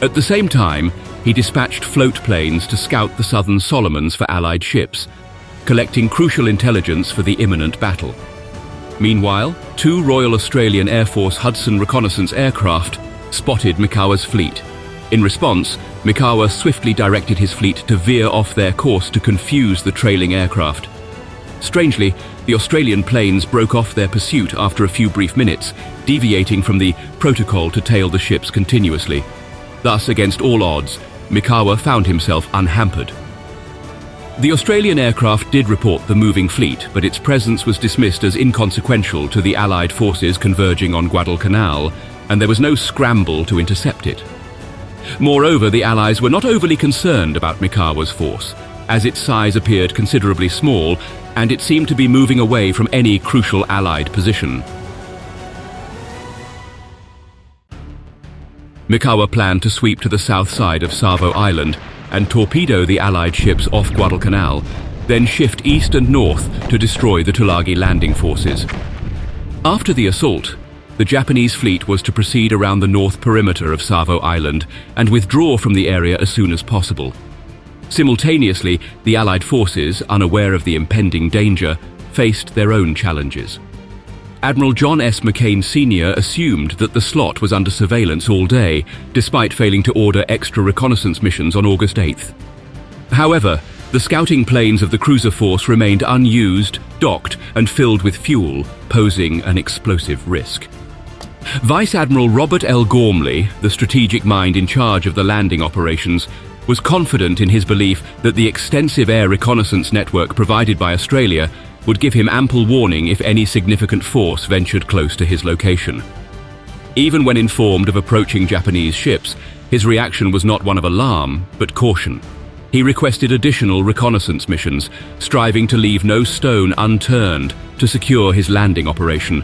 At the same time, he dispatched float planes to scout the southern Solomons for Allied ships, collecting crucial intelligence for the imminent battle. Meanwhile, 2 Royal Australian Air Force Hudson reconnaissance aircraft spotted Mikawa's fleet. In response, Mikawa swiftly directed his fleet to veer off their course to confuse the trailing aircraft. Strangely, the Australian planes broke off their pursuit after a few brief minutes, deviating from the protocol to tail the ships continuously. Thus, against all odds, Mikawa found himself unhampered. The Australian aircraft did report the moving fleet, but its presence was dismissed as inconsequential to the Allied forces converging on Guadalcanal, and there was no scramble to intercept it. Moreover, the Allies were not overly concerned about Mikawa's force, as its size appeared considerably small, and it seemed to be moving away from any crucial Allied position. Mikawa planned to sweep to the south side of Savo Island and torpedo the Allied ships off Guadalcanal, then shift east and north to destroy the Tulagi landing forces. After the assault, the Japanese fleet was to proceed around the north perimeter of Savo Island and withdraw from the area as soon as possible. Simultaneously, the Allied forces, unaware of the impending danger, faced their own challenges. Admiral John S. McCain Sr. assumed that the Slot was under surveillance all day, despite failing to order extra reconnaissance missions on August 8th. However, the scouting planes of the cruiser force remained unused, docked, and filled with fuel, posing an explosive risk. Vice Admiral Robert L. Gormley, the strategic mind in charge of the landing operations, was confident in his belief that the extensive air reconnaissance network provided by Australia would give him ample warning if any significant force ventured close to his location. Even when informed of approaching Japanese ships, his reaction was not one of alarm, but caution. He requested additional reconnaissance missions, striving to leave no stone unturned to secure his landing operation.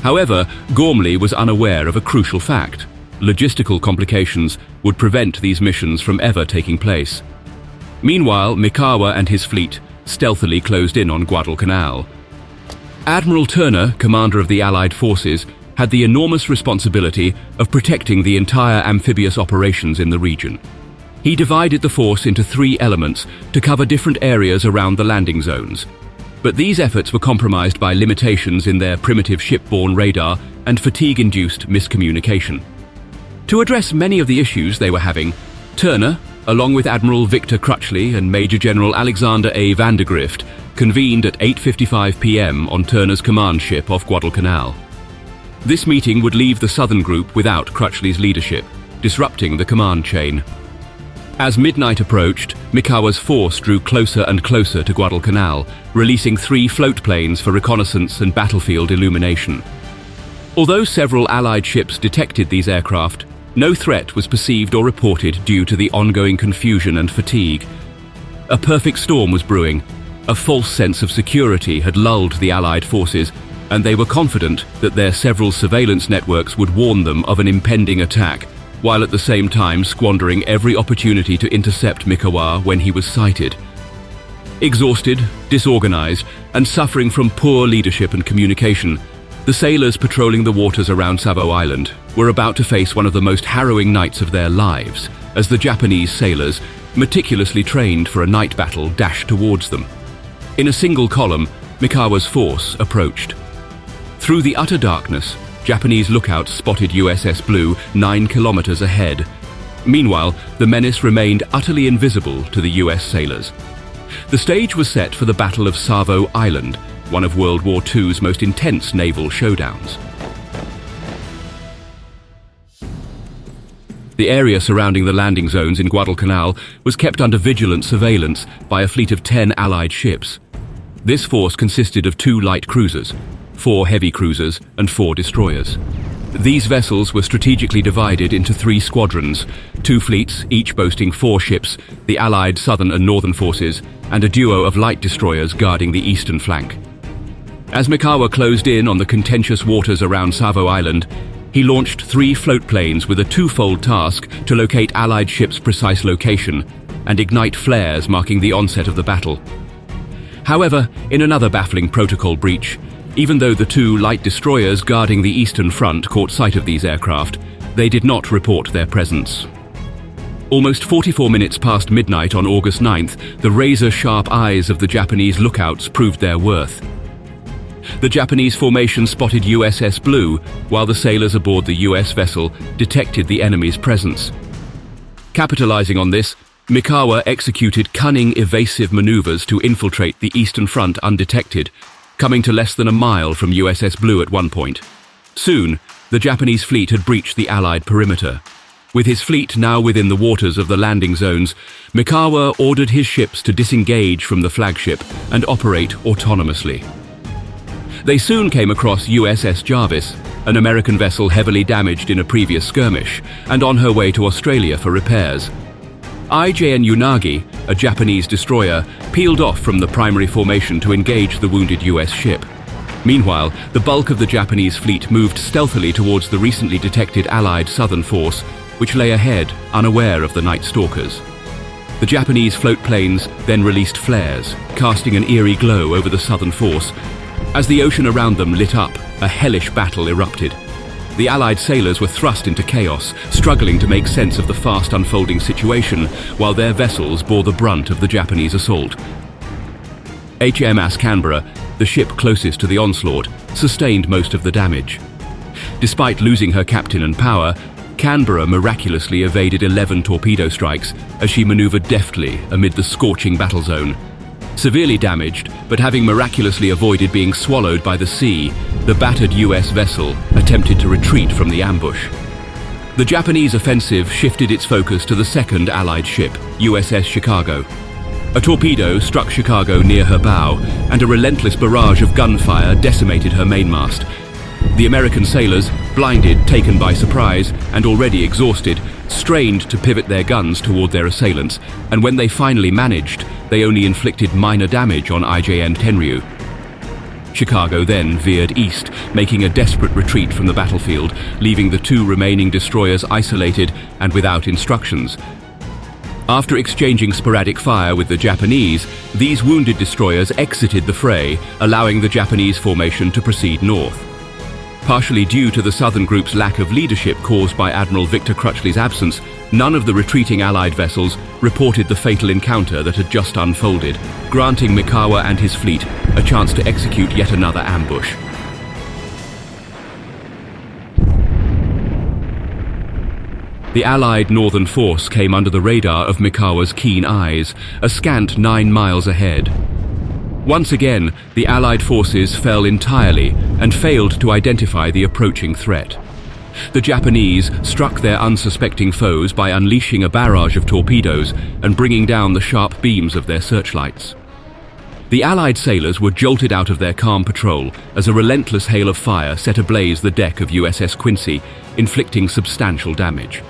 However, Gormley was unaware of a crucial fact. Logistical complications would prevent these missions from ever taking place. Meanwhile, Mikawa and his fleet stealthily closed in on Guadalcanal. Admiral Turner, commander of the Allied forces, had the enormous responsibility of protecting the entire amphibious operations in the region. He divided the force into 3 elements to cover different areas around the landing zones. But these efforts were compromised by limitations in their primitive shipborne radar and fatigue-induced miscommunication. To address many of the issues they were having, Turner, along with Admiral Victor Crutchley and Major General Alexander A. Vandergrift, convened at 8:55 p.m. on Turner's command ship off Guadalcanal. This meeting would leave the southern group without Crutchley's leadership, disrupting the command chain. As midnight approached, Mikawa's force drew closer and closer to Guadalcanal, releasing 3 float planes for reconnaissance and battlefield illumination. Although several Allied ships detected these aircraft, no threat was perceived or reported due to the ongoing confusion and fatigue. A perfect storm was brewing. A false sense of security had lulled the Allied forces, and they were confident that their several surveillance networks would warn them of an impending attack, while at the same time squandering every opportunity to intercept Mikawa when he was sighted. Exhausted, disorganized, and suffering from poor leadership and communication, the sailors patrolling the waters around Savo Island were about to face one of the most harrowing nights of their lives, as the Japanese sailors, meticulously trained for a night battle, dashed towards them. In a single column, Mikawa's force approached. Through the utter darkness, Japanese lookouts spotted USS Blue 9 kilometers ahead. Meanwhile, the menace remained utterly invisible to the US sailors. The stage was set for the Battle of Savo Island, one of World War II's most intense naval showdowns. The area surrounding the landing zones in Guadalcanal was kept under vigilant surveillance by a fleet of 10 Allied ships. This force consisted of 2 light cruisers, 4 heavy cruisers, and 4 destroyers. These vessels were strategically divided into 3 squadrons, 2 fleets, each boasting 4 ships, the Allied southern and northern forces, and a duo of light destroyers guarding the eastern flank. As Mikawa closed in on the contentious waters around Savo Island, he launched 3 float planes with a twofold task to locate Allied ships' precise location and ignite flares marking the onset of the battle. However, in another baffling protocol breach, even though the 2 light destroyers guarding the eastern front caught sight of these aircraft, they did not report their presence. Almost 44 minutes past midnight on August 9th, the razor-sharp eyes of the Japanese lookouts proved their worth. The Japanese formation spotted USS Blue, while the sailors aboard the US vessel detected the enemy's presence. Capitalizing on this, Mikawa executed cunning, evasive maneuvers to infiltrate the eastern front undetected, coming to less than a mile from USS Blue at one point. Soon, the Japanese fleet had breached the Allied perimeter. With his fleet now within the waters of the landing zones, Mikawa ordered his ships to disengage from the flagship and operate autonomously. They soon came across USS Jarvis, an American vessel heavily damaged in a previous skirmish, and on her way to Australia for repairs. IJN Unagi, a Japanese destroyer, peeled off from the primary formation to engage the wounded US ship. Meanwhile, the bulk of the Japanese fleet moved stealthily towards the recently detected Allied southern force, which lay ahead, unaware of the night stalkers. The Japanese float planes then released flares, casting an eerie glow over the southern force. As the ocean around them lit up, a hellish battle erupted. The Allied sailors were thrust into chaos, struggling to make sense of the fast unfolding situation, while their vessels bore the brunt of the Japanese assault. HMS Canberra, the ship closest to the onslaught, sustained most of the damage. Despite losing her captain and power, Canberra miraculously evaded 11 torpedo strikes as she maneuvered deftly amid the scorching battle zone. Severely damaged, but having miraculously avoided being swallowed by the sea, the battered US vessel attempted to retreat from the ambush. The Japanese offensive shifted its focus to the second Allied ship, USS Chicago. A torpedo struck Chicago near her bow, and a relentless barrage of gunfire decimated her mainmast. The American sailors, blinded, taken by surprise, and already exhausted, strained to pivot their guns toward their assailants, and when they finally managed, they only inflicted minor damage on IJN Tenryu. Chicago then veered east, making a desperate retreat from the battlefield, leaving the 2 remaining destroyers isolated and without instructions. After exchanging sporadic fire with the Japanese, these wounded destroyers exited the fray, allowing the Japanese formation to proceed north. Partially due to the Southern Group's lack of leadership caused by Admiral Victor Crutchley's absence, none of the retreating Allied vessels reported the fatal encounter that had just unfolded, granting Mikawa and his fleet a chance to execute yet another ambush. The Allied northern force came under the radar of Mikawa's keen eyes, a scant 9 miles ahead. Once again, the Allied forces fell entirely and failed to identify the approaching threat. The Japanese struck their unsuspecting foes by unleashing a barrage of torpedoes and bringing down the sharp beams of their searchlights. The Allied sailors were jolted out of their calm patrol as a relentless hail of fire set ablaze the deck of USS Quincy, inflicting substantial damage.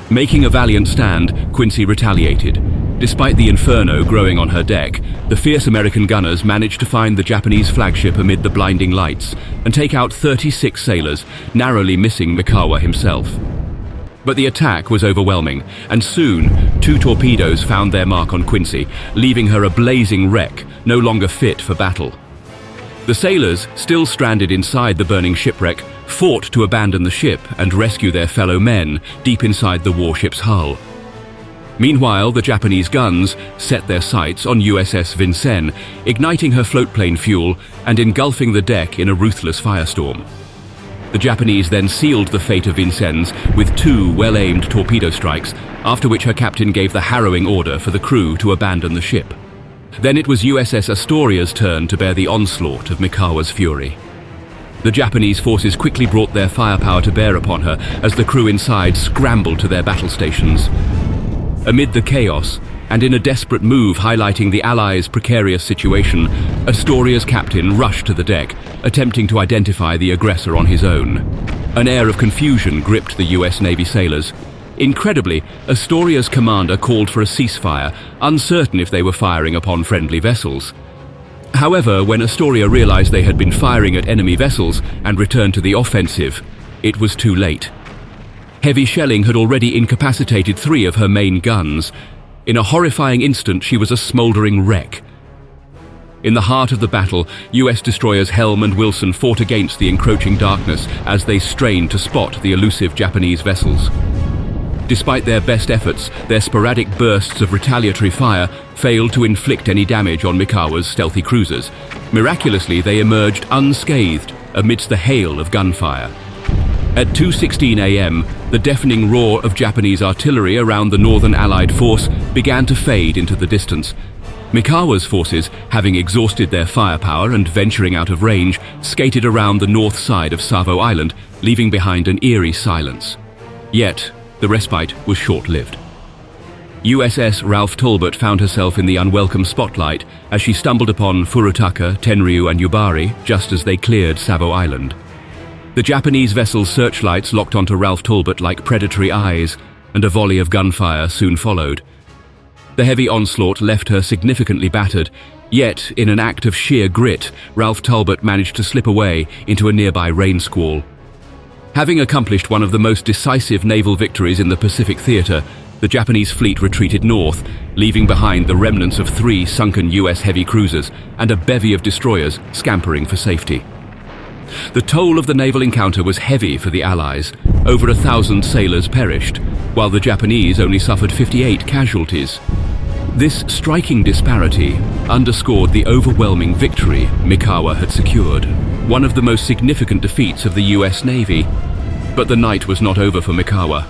Making a valiant stand, Quincy retaliated. Despite the inferno growing on her deck, the fierce American gunners managed to find the Japanese flagship amid the blinding lights and take out 36 sailors, narrowly missing Mikawa himself. But the attack was overwhelming, and soon 2 torpedoes found their mark on Quincy, leaving her a blazing wreck, no longer fit for battle. The sailors, still stranded inside the burning shipwreck, fought to abandon the ship and rescue their fellow men deep inside the warship's hull. Meanwhile, the Japanese guns set their sights on USS Vincennes, igniting her floatplane fuel and engulfing the deck in a ruthless firestorm. The Japanese then sealed the fate of Vincennes with 2 well-aimed torpedo strikes, after which her captain gave the harrowing order for the crew to abandon the ship. Then it was USS Astoria's turn to bear the onslaught of Mikawa's fury. The Japanese forces quickly brought their firepower to bear upon her as the crew inside scrambled to their battle stations. Amid the chaos, and in a desperate move highlighting the Allies' precarious situation, Astoria's captain rushed to the deck, attempting to identify the aggressor on his own. An air of confusion gripped the US Navy sailors. Incredibly, Astoria's commander called for a ceasefire, uncertain if they were firing upon friendly vessels. However, when Astoria realized they had been firing at enemy vessels and returned to the offensive, it was too late. Heavy shelling had already incapacitated 3 of her main guns. In a horrifying instant, she was a smoldering wreck. In the heart of the battle, US destroyers Helm and Wilson fought against the encroaching darkness as they strained to spot the elusive Japanese vessels. Despite their best efforts, their sporadic bursts of retaliatory fire failed to inflict any damage on Mikawa's stealthy cruisers. Miraculously, they emerged unscathed amidst the hail of gunfire. At 2:16 a.m., the deafening roar of Japanese artillery around the Northern Allied force began to fade into the distance. Mikawa's forces, having exhausted their firepower and venturing out of range, skated around the north side of Savo Island, leaving behind an eerie silence. Yet, the respite was short-lived. USS Ralph Talbot found herself in the unwelcome spotlight as she stumbled upon Furutaka, Tenryu and Yubari just as they cleared Savo Island. The Japanese vessel's searchlights locked onto Ralph Talbot like predatory eyes, and a volley of gunfire soon followed. The heavy onslaught left her significantly battered, yet in an act of sheer grit, Ralph Talbot managed to slip away into a nearby rain squall. Having accomplished one of the most decisive naval victories in the Pacific theater, the Japanese fleet retreated north, leaving behind the remnants of 3 sunken US heavy cruisers and a bevy of destroyers scampering for safety. The toll of the naval encounter was heavy for the Allies. Over 1,000 sailors perished, while the Japanese only suffered 58 casualties. This striking disparity underscored the overwhelming victory Mikawa had secured, one of the most significant defeats of the US Navy. But the night was not over for Mikawa.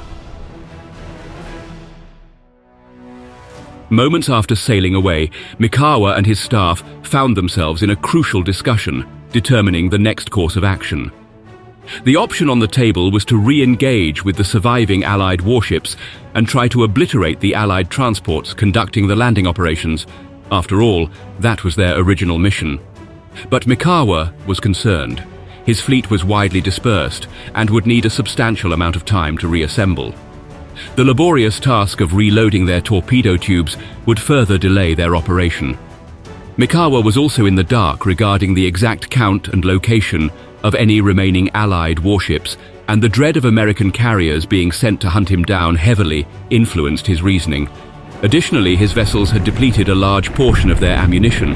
Moments after sailing away, Mikawa and his staff found themselves in a crucial discussion, determining the next course of action. The option on the table was to re-engage with the surviving Allied warships and try to obliterate the Allied transports conducting the landing operations. After all, that was their original mission. But Mikawa was concerned. His fleet was widely dispersed and would need a substantial amount of time to reassemble. The laborious task of reloading their torpedo tubes would further delay their operation. Mikawa was also in the dark regarding the exact count and location of any remaining Allied warships, and the dread of American carriers being sent to hunt him down heavily influenced his reasoning. Additionally, his vessels had depleted a large portion of their ammunition.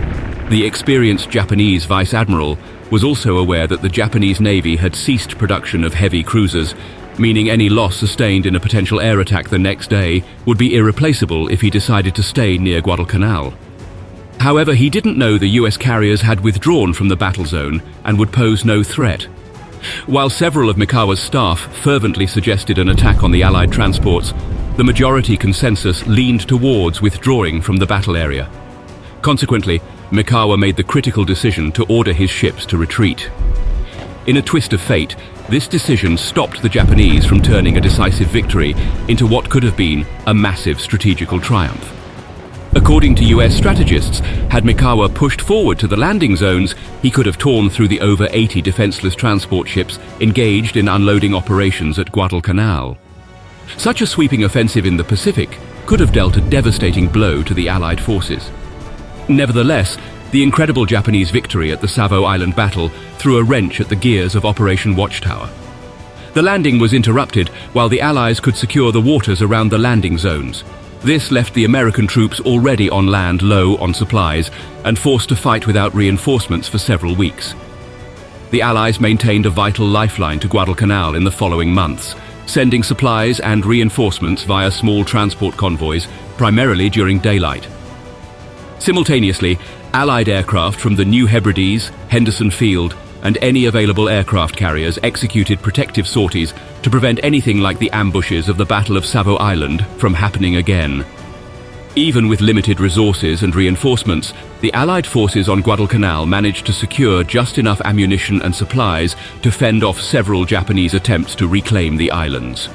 The experienced Japanese vice admiral was also aware that the Japanese Navy had ceased production of heavy cruisers, meaning any loss sustained in a potential air attack the next day would be irreplaceable if he decided to stay near Guadalcanal. However, he didn't know the US carriers had withdrawn from the battle zone and would pose no threat. While several of Mikawa's staff fervently suggested an attack on the Allied transports, the majority consensus leaned towards withdrawing from the battle area. Consequently, Mikawa made the critical decision to order his ships to retreat. In a twist of fate, this decision stopped the Japanese from turning a decisive victory into what could have been a massive strategical triumph. According to US strategists, had Mikawa pushed forward to the landing zones, he could have torn through the over 80 defenseless transport ships engaged in unloading operations at Guadalcanal. Such a sweeping offensive in the Pacific could have dealt a devastating blow to the Allied forces. Nevertheless, the incredible Japanese victory at the Savo Island battle threw a wrench at the gears of Operation Watchtower. The landing was interrupted while the Allies could secure the waters around the landing zones. This left the American troops already on land low on supplies and forced to fight without reinforcements for several weeks. The Allies maintained a vital lifeline to Guadalcanal in the following months, sending supplies and reinforcements via small transport convoys, primarily during daylight. Simultaneously, Allied aircraft from the New Hebrides, Henderson Field, and any available aircraft carriers executed protective sorties to prevent anything like the ambushes of the Battle of Savo Island from happening again. Even with limited resources and reinforcements, the Allied forces on Guadalcanal managed to secure just enough ammunition and supplies to fend off several Japanese attempts to reclaim the islands.